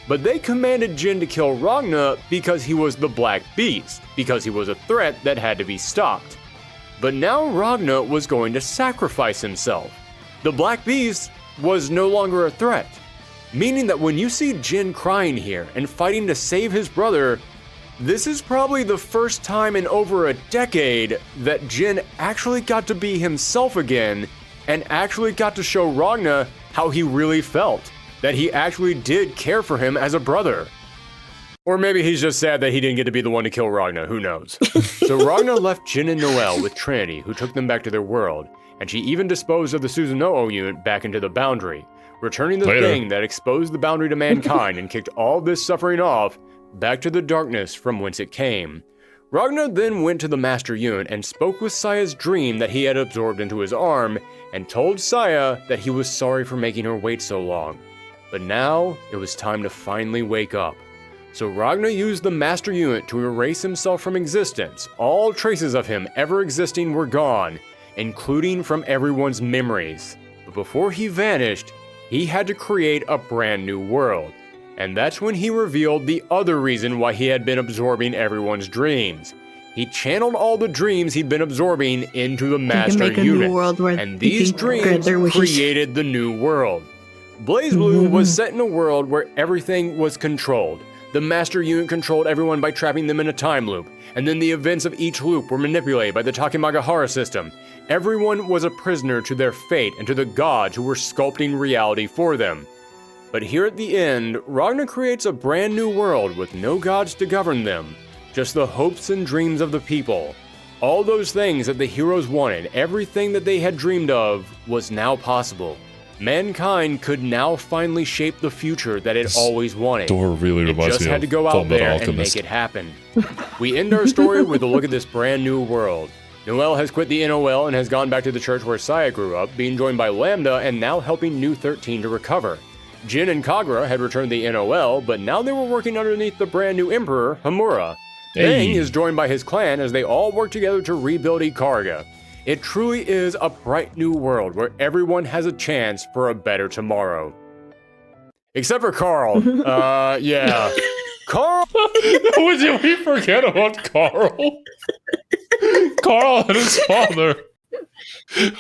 But they commanded Jin to kill Ragna because he was the Black Beast, because he was a threat that had to be stopped. But now Ragna was going to sacrifice himself. The Black Beast was no longer a threat, meaning that when you see Jin crying here and fighting to save his brother, this is probably the first time in over a decade that Jin actually got to be himself again and actually got to show Ragna how he really felt, that he actually did care for him as a brother. Or maybe he's just sad that he didn't get to be the one to kill Ragna, who knows. So Ragna left Jin and Noelle with Trinity, who took them back to their world, and she even disposed of the Susanoo unit back into the Boundary, returning the thing that exposed the boundary to mankind and kicked all this suffering off back to the darkness from whence it came. Ragnar then went to the Master Unit and spoke with Saya's dream that he had absorbed into his arm and told Saya that he was sorry for making her wait so long. But now, it was time to finally wake up. So Ragnar used the Master Unit to erase himself from existence. All traces of him ever existing were gone, including from everyone's memories. But before he vanished, he had to create a brand new world. And that's when he revealed the other reason why he had been absorbing everyone's dreams. He channeled all the dreams he'd been absorbing into the Master Unit, and these dreams created the new world. BlazBlue was set in a world where everything was controlled. The Master Unit controlled everyone by trapping them in a time loop, and then the events of each loop were manipulated by the Takemagahara system. Everyone was a prisoner to their fate and to the gods who were sculpting reality for them. But here at the end, Ragnar creates a brand new world with no gods to govern them, just the hopes and dreams of the people. All those things that the heroes wanted, everything that they had dreamed of, was now possible. Mankind could now finally shape the future that it always wanted. Door really reminds just me had of to go out there and Alchemist. make it happen. We end our story with a look at this brand new world. Noelle has quit the NOL and has gone back to the church where Saya grew up, being joined by Lambda and now helping New 13 to recover. Jin and Kagura had returned the NOL, but now they were working underneath the brand new Emperor, Hamura. Bang is joined by his clan as they all work together to rebuild Ikarga. It truly is a bright new world where everyone has a chance for a better tomorrow. Except for Carl. Yeah. Carl! Did we forget about Carl? Carl and his father.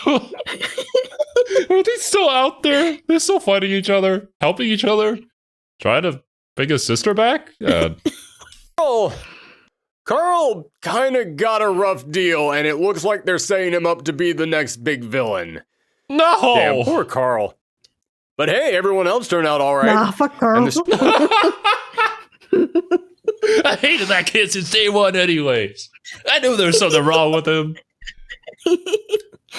Are they still out there? They're still fighting each other, helping each other, trying to bring his sister back? Carl kinda got a rough deal, and it looks like they're setting him up to be the next big villain. No! Damn, poor Carl. But hey, everyone else turned out alright. Nah, fuck Carl. I hated that kid since day one anyways. I knew there was something wrong with him.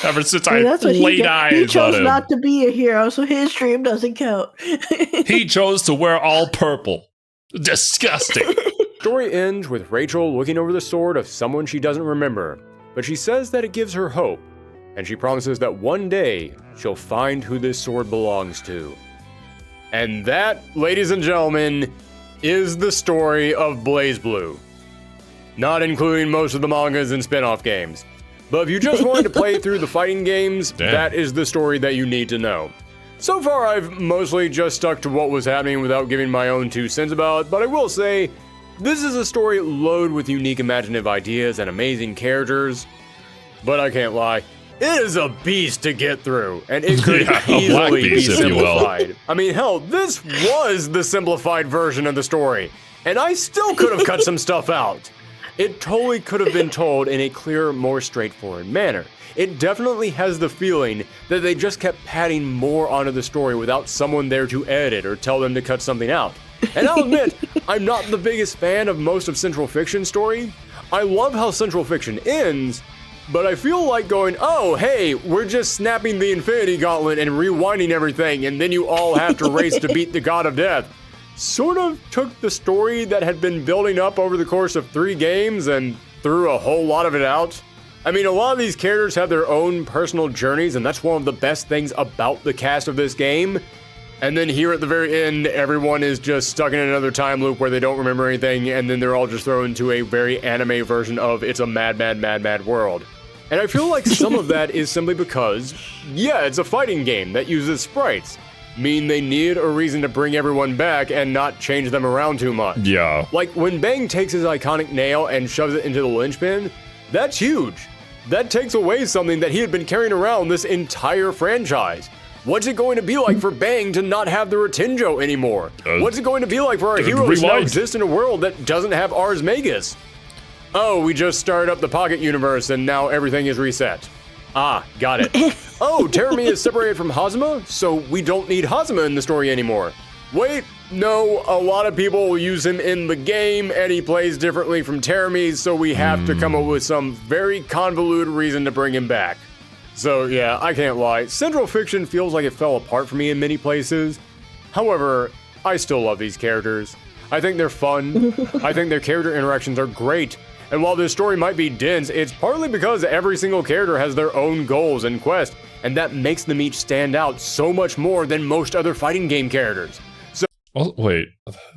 Ever since I laid eyes on him. He chose not to be a hero, so his dream doesn't count. He chose to wear all purple. Disgusting. Story ends with Rachel looking over the sword of someone she doesn't remember, but she says that it gives her hope, and she promises that one day she'll find who this sword belongs to. And that, ladies and gentlemen, is the story of BlazBlue. Not including most of the mangas and spin-off games. But if you just wanted to play through the fighting games, that is the story that you need to know. So far, I've mostly just stuck to what was happening without giving my own 2 cents about it, but I will say, this is a story loaded with unique imaginative ideas and amazing characters. But I can't lie, it is a beast to get through, and it could easily be simplified. I mean, hell, this was the simplified version of the story, and I still could have cut some stuff out. It totally could have been told in a clearer, more straightforward manner. It definitely has the feeling that they just kept padding more onto the story without someone there to edit or tell them to cut something out. And I'll admit, I'm not the biggest fan of most of Central Fiction's story. I love how Central Fiction ends, but I feel like going, oh, hey, we're just snapping the Infinity Gauntlet and rewinding everything, and then you all have to race to beat the God of Death. Sort of took the story that had been building up over the course of 3 games and threw a whole lot of it out. I mean, a lot of these characters have their own personal journeys, and that's one of the best things about the cast of this game. And then here at the very end, everyone is just stuck in another time loop where they don't remember anything, and then they're all just thrown into a very anime version of It's a Mad, Mad, Mad, Mad World. And I feel like some of that is simply because, yeah, it's a fighting game that uses sprites. Mean they need a reason to bring everyone back and not change them around too much. Yeah. Like, when Bang takes his iconic nail and shoves it into the linchpin, that's huge. That takes away something that he had been carrying around this entire franchise. What's it going to be like for Bang to not have the Rotenjo anymore? What's it going to be like for our heroes to now exist in a world that doesn't have Ars Magus? Oh, we just started up the Pocket Universe and now everything is reset. Ah, got it. Oh, Terumi is separated from Hazuma, so we don't need Hazuma in the story anymore. Wait, no, a lot of people will use him in the game and he plays differently from Terumi, so we have to come up with some very convoluted reason to bring him back. So yeah, I can't lie. Central Fiction feels like it fell apart for me in many places. However, I still love these characters. I think they're fun. I think their character interactions are great. And while this story might be dense, it's partly because every single character has their own goals and quests, and that makes them each stand out so much more than most other fighting game characters. So Oh, wait,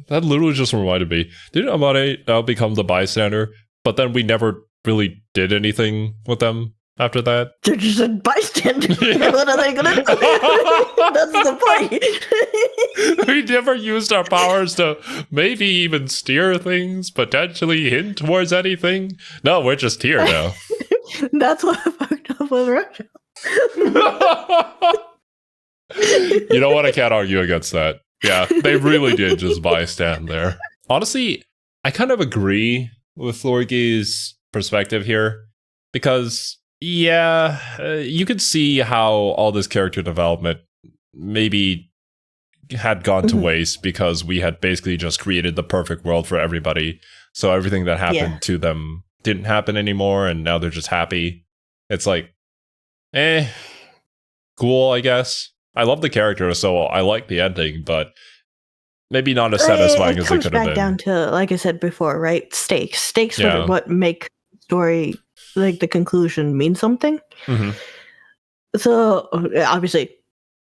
that literally just reminded me. Didn't Amane now become the bystander? But then we never really did anything with them after that? They're just a bystander. What are they gonna do? That's the point. We never used our powers to maybe even steer things, potentially hint towards anything. No, we're just here now. That's what I fucked up with Russia. You know what? I can't argue against that. Yeah, they really did just bystand there. Honestly, I kind of agree with Thorgi's perspective here, because you could see how all this character development maybe had gone to waste because we had basically just created the perfect world for everybody. So everything that happened to them didn't happen anymore, and now they're just happy. It's like, cool, I guess. I love the character, so I like the ending, but maybe not as satisfying as it could have been. It comes back down to, like I said before, right? Stakes. Stakes are what make story, like the conclusion, mean something. So, obviously,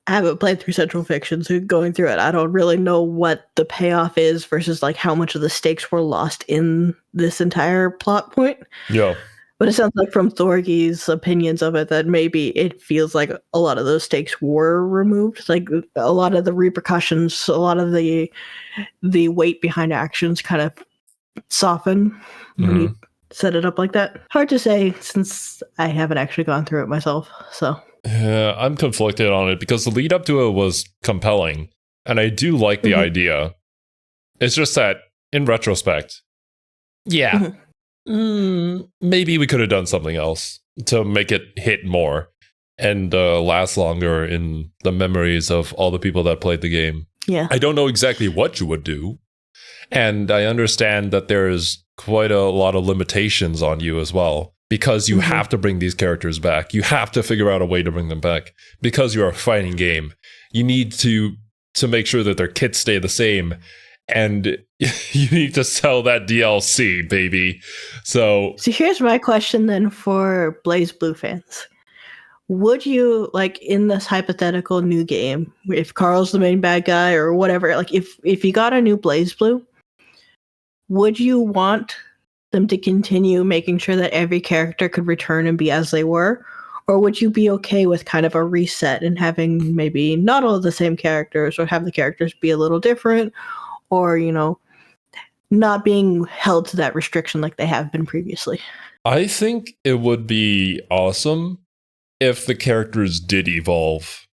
I haven't played through Central Fiction, so going through it, I don't really know what the payoff is versus like how much of the stakes were lost in this entire plot point. Yeah. But it sounds like from Thorgi's opinions of it that maybe it feels like a lot of those stakes were removed. Like a lot of the repercussions, a lot of the weight behind actions kind of soften when you set it up like that. Hard to say since I haven't actually gone through it myself. So yeah, I'm conflicted on it because the lead up to it was compelling, and I do like the idea. It's just that in retrospect, maybe we could have done something else to make it hit more and last longer in the memories of all the people that played the game. Yeah. I don't know exactly what you would do, and I understand that there's quite a lot of limitations on you as well, because you have to bring these characters back. You have to figure out a way to bring them back because you're a fighting game. You need to make sure that their kits stay the same, and you need to sell that DLC, baby. So here's my question then for BlazBlue fans. Would you, like, in this hypothetical new game, if Carl's the main bad guy or whatever, like if you got a new BlazBlue, would you want them to continue making sure that every character could return and be as they were? Or would you be okay with kind of a reset and having maybe not all the same characters, or have the characters be a little different, or, you know, not being held to that restriction like they have been previously? I think it would be awesome if the characters did evolve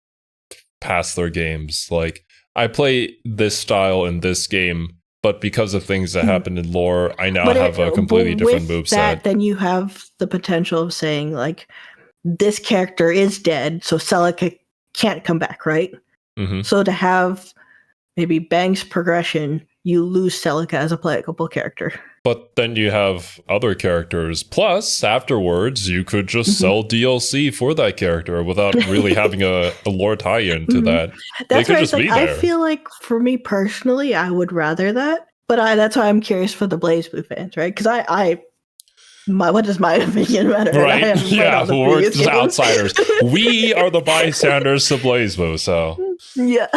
past their games. Like, I play this style in this game, but because of things that happened in lore, I now have a completely different moveset. Then you have the potential of saying, like, this character is dead, so Celica can't come back, right? So to have maybe Bang's progression, you lose Celica as a playable character. But then you have other characters. Plus, afterwards, you could just sell DLC for that character without really having a lore tie-in to that. That's they could right. just be there. I feel like, for me personally, I would rather that. But that's why I'm curious for the BlazBlue fans, right? Because what does my opinion matter? Right? Yeah, we're just outsiders. We are the bystanders to BlazBlue, so. Yeah.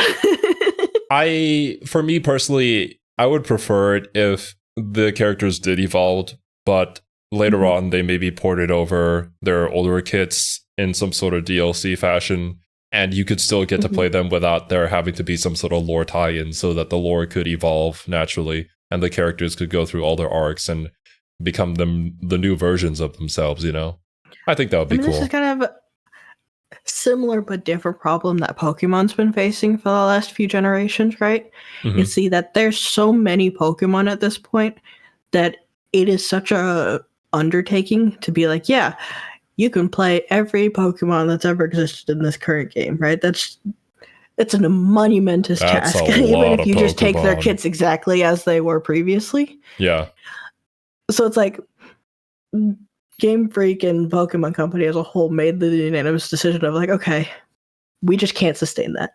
For me personally, I would prefer it if the characters did evolve, but later on they maybe ported over their older kits in some sort of DLC fashion, and you could still get to play them without there having to be some sort of lore tie-in, so that the lore could evolve naturally and the characters could go through all their arcs and become the new versions of themselves, you know? I think that would be cool. This is kind of a similar but different problem that Pokemon's been facing for the last few generations, right? You see that there's so many Pokemon at this point that it is such a undertaking to be like, yeah, you can play every Pokemon that's ever existed in this current game, right? It's a monumentous task, even if you just take their kits exactly as they were previously. Yeah. So it's like, Game Freak and Pokemon Company as a whole made the unanimous decision of like, okay, we just can't sustain that.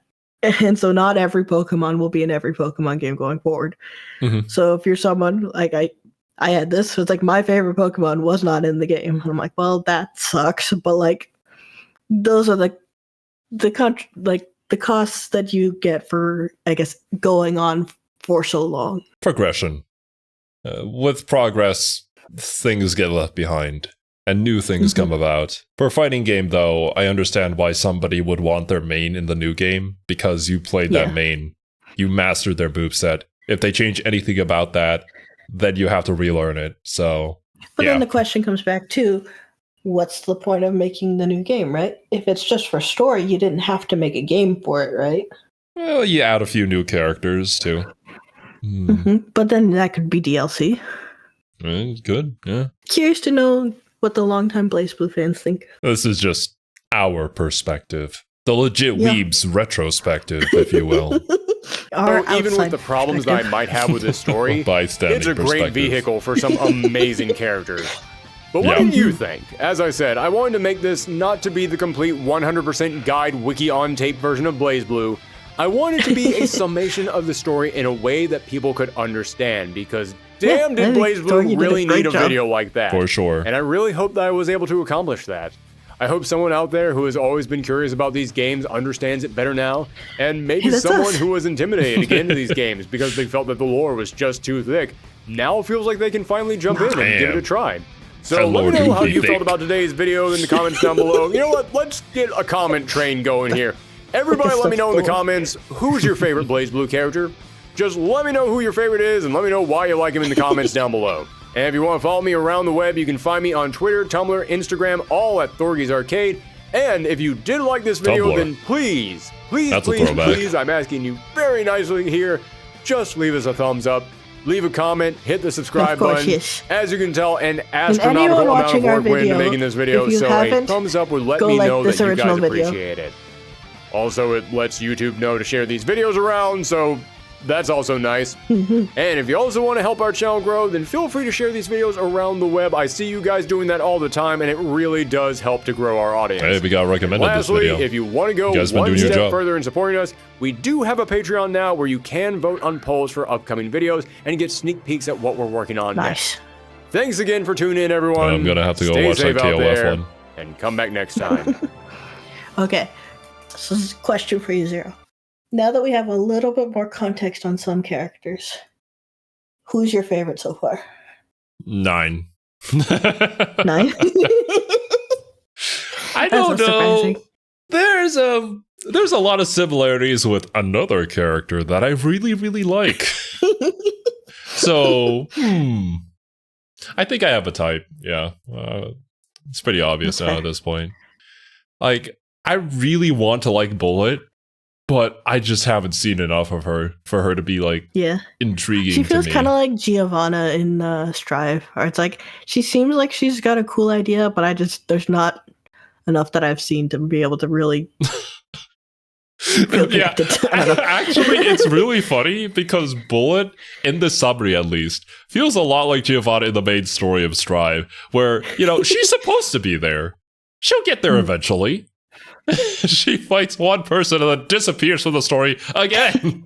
And so not every Pokemon will be in every Pokemon game going forward. Mhm. So if you're someone like I had this, so it's like my favorite Pokemon was not in the game. And I'm like, well, that sucks. But like, those are the costs that you get for, I guess, going on for so long. Progression. With progress, things get left behind. And new things come about. For a fighting game, though, I understand why somebody would want their main in the new game, because you played that main. You mastered their moveset. If they change anything about that, then you have to relearn it. So, But then the question comes back to, what's the point of making the new game, right? If it's just for story, you didn't have to make a game for it, right? Well, you add a few new characters, too. But then that could be DLC. Good, yeah. Curious to know what the longtime BlazBlue fans think. This is just our perspective. The legit Weebs retrospective, if you will. Even with the problems that I might have with this story, it's a great vehicle for some amazing characters. But what do you think? As I said, I wanted to make this not to be the complete 100% guide wiki on tape version of BlazBlue. I wanted to be a summation of the story in a way that people could understand, because damn did BlazBlue really need a video like that. For sure. And I really hope that I was able to accomplish that. I hope someone out there who has always been curious about these games understands it better now, and maybe someone who was intimidated to get into these games because they felt that the lore was just too thick now feels like they can finally jump in and give it a try. So let me know how you felt about today's video in the comments down below. You know what? Let's get a comment train going here. Everybody let me know in the comments, who's your favorite BlazBlue character? Just let me know who your favorite is and let me know why you like him in the comments down below. And if you want to follow me around the web, you can find me on Twitter, Tumblr, Instagram, all at Thorgi's Arcade. And if you did like this video, then please, I'm asking you very nicely here, just leave us a thumbs up, leave a comment, hit the subscribe button. Yes. As you can tell, an astronomical amount of work went into making this video, so a thumbs up would let me know that you guys appreciate it. Also, it lets YouTube know to share these videos around, so that's also nice. And if you also want to help our channel grow, then feel free to share these videos around the web. I see you guys doing that all the time, and it really does help to grow our audience. Hey, we got recommended this video. Lastly, if you want to go one step further in supporting us, we do have a Patreon now where you can vote on polls for upcoming videos and get sneak peeks at what we're working on next. Thanks again for tuning in, everyone. I'm going to have to go watch that KOF one. And come back next time. Okay, so this is a question for you, Zero. Now that we have a little bit more context on some characters, who's your favorite so far? 9. 9? I don't know. There's a lot of similarities with another character that I really, really like. So, I think I have a type. Yeah. It's pretty obvious now at this point. Like, I really want to like Bullet, but I just haven't seen enough of her for her to be like intriguing to me. She feels kind of like Giovanna in Strive, or it's like she seems like she's got a cool idea, but there's not enough that I've seen to be able to really feel connected to her. Actually, it's really funny because Bullet, in the summary at least, feels a lot like Giovanna in the main story of Strive, where, you know, she's supposed to be there. She'll get there eventually. She fights one person and then disappears from the story again.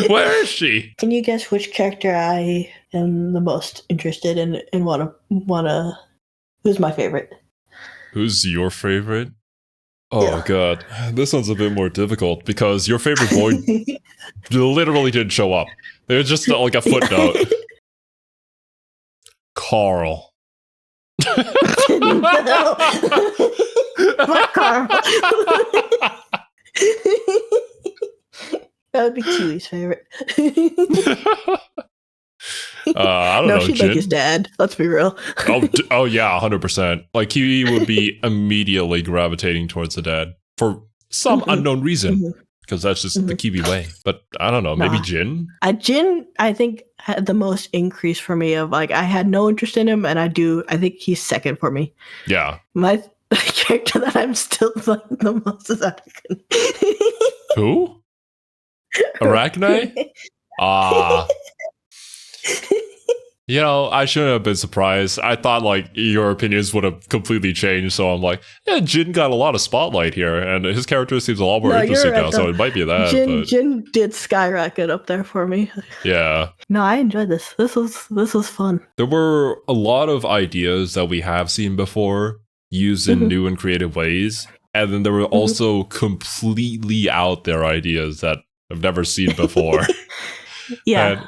Where is she? Can you guess which character I am the most interested in and wanna who's my favorite? Who's your favorite? Oh god. This one's a bit more difficult because your favorite boy literally didn't show up. It was just like a footnote. Carl. What Carl? That would be Kiwi's favorite. I don't know. She'd like his dad. Let's be real. Oh yeah, 100%. Like Kiwi would be immediately gravitating towards the dad for some unknown reason, because that's just the Kiwi way. But I don't know. Maybe Jin. Jin, I think, had the most increase for me. Of like, I had no interest in him, and I think he's second for me. Yeah. My character that I'm still like the most is Anakin. Who? Arachne? You know, I shouldn't have been surprised. I thought like your opinions would have completely changed. So I'm like, yeah, Jin got a lot of spotlight here, and his character seems a lot more interesting now. So it might be that. Jin did skyrocket up there for me. Yeah. No, I enjoyed this. This was fun. There were a lot of ideas that we have seen before used in new and creative ways, and then there were also completely out there ideas that I've never seen before. Yeah. And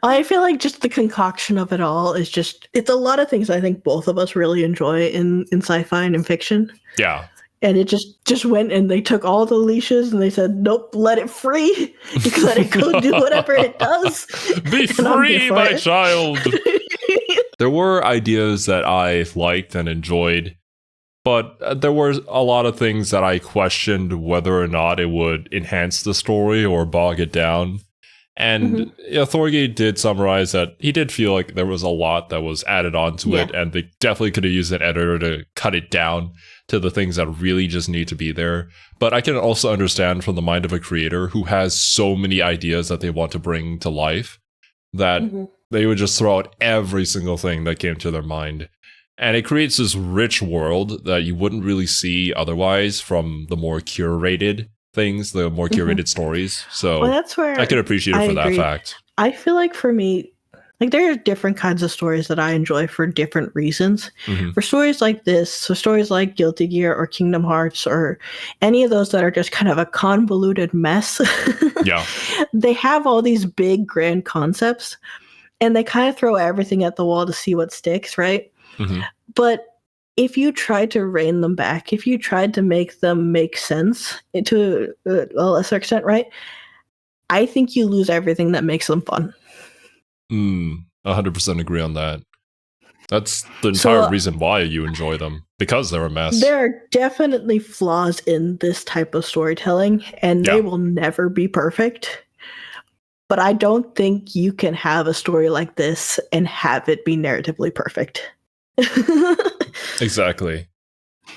I feel like just the concoction of it all is it's a lot of things I think both of us really enjoy in sci-fi and in fiction. yeah. And it just went and they took all the leashes and they said, nope, let it free. Let it go do whatever it does. Be free, my child. There were ideas that I liked and enjoyed, but there were a lot of things that I questioned whether or not it would enhance the story or bog it down. And Thorgi did summarize that he did feel like there was a lot that was added onto it, and they definitely could have used an editor to cut it down to the things that really just need to be there. But I can also understand from the mind of a creator who has so many ideas that they want to bring to life that they would just throw out every single thing that came to their mind. And it creates this rich world that you wouldn't really see otherwise from the more curated things, the more curated stories. So that's where I can appreciate it for that fact. I feel like for me, like there are different kinds of stories that I enjoy for different reasons. For stories like this, so stories like Guilty Gear or Kingdom Hearts or any of those that are just kind of a convoluted mess. They have all these big grand concepts and they kind of throw everything at the wall to see what sticks, right? But if you tried to rein them back, if you tried to make them make sense to a lesser extent, right? I think you lose everything that makes them fun. 100% agree on that. That's the entire reason why you enjoy them, because they're a mess. There are definitely flaws in this type of storytelling, and they will never be perfect. But I don't think you can have a story like this and have it be narratively perfect. Exactly.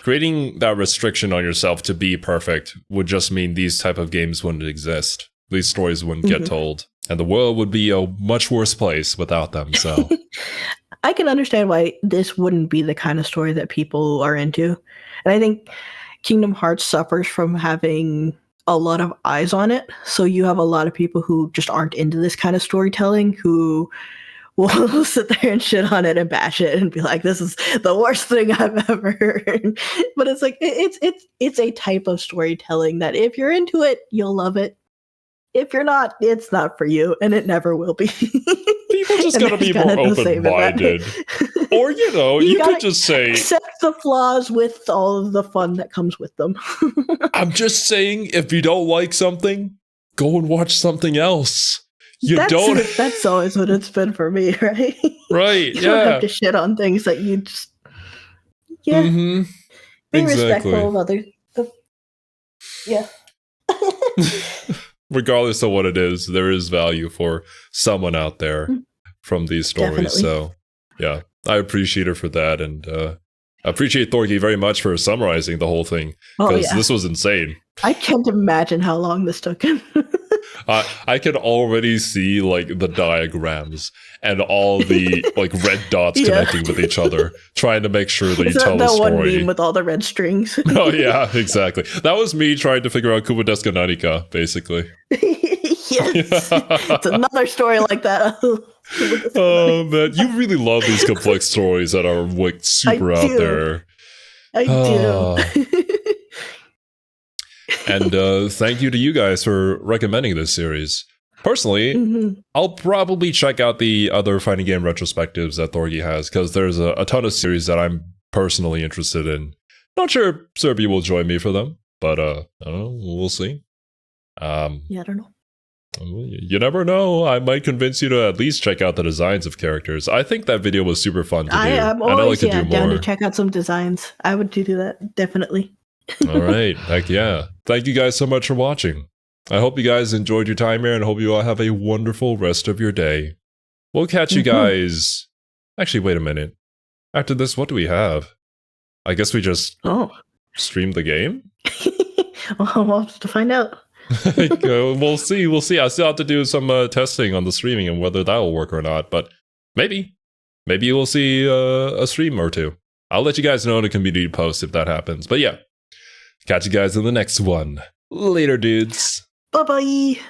Creating that restriction on yourself to be perfect would just mean these type of games wouldn't exist. These stories wouldn't get told. And the world would be a much worse place without them. So I can understand why this wouldn't be the kind of story that people are into. And I think Kingdom Hearts suffers from having a lot of eyes on it. So you have a lot of people who just aren't into this kind of storytelling who will sit there and shit on it and bash it and be like, this is the worst thing I've ever heard. But it's like, it's a type of storytelling that if you're into it, you'll love it. If you're not, it's not for you, and it never will be. People just gotta be more open-minded. Or, you could just say, accept the flaws with all of the fun that comes with them. I'm just saying, if you don't like something, go and watch something else. That's always what it's been for me, right? Right, you don't have to shit on things that you just... Yeah. Be respectful of others. Yeah. Regardless of what it is, there is value for someone out there from these stories. Definitely. So, yeah, I appreciate her for that. And I appreciate Thorgi very much for summarizing the whole thing. Because this was insane. I can't imagine how long this took him. I can already see like the diagrams and all the like red dots connecting with each other, trying to make sure that you tell the story. That one meme with all the red strings. Oh yeah, exactly. That was me trying to figure out Kubadeska Nanika, basically. Yes, it's another story like that. Oh man, you really love these complex stories that are like super out there. I do. And thank you to you guys for recommending this series. Personally, I'll probably check out the other fighting game retrospectives that Thorgi has, because there's a ton of series that I'm personally interested in. Not sure if Serbi will join me for them, but I don't know, we'll see. Yeah, I don't know. You never know. I might convince you to at least check out the designs of characters. I think that video was super fun to do. I'm always down to check out some designs. I would do that, definitely. All right. Heck yeah. Thank you guys so much for watching. I hope you guys enjoyed your time here and hope you all have a wonderful rest of your day. We'll catch you guys. Actually, wait a minute. After this, what do we have? I guess we just stream the game? Well, we'll have to find out. We'll see. I still have to do some testing on the streaming and whether that will work or not, but maybe. maybe you will see a stream or two. I'll let you guys know in a community post if that happens. But yeah, catch you guys in the next one. Later, dudes. Bye-bye.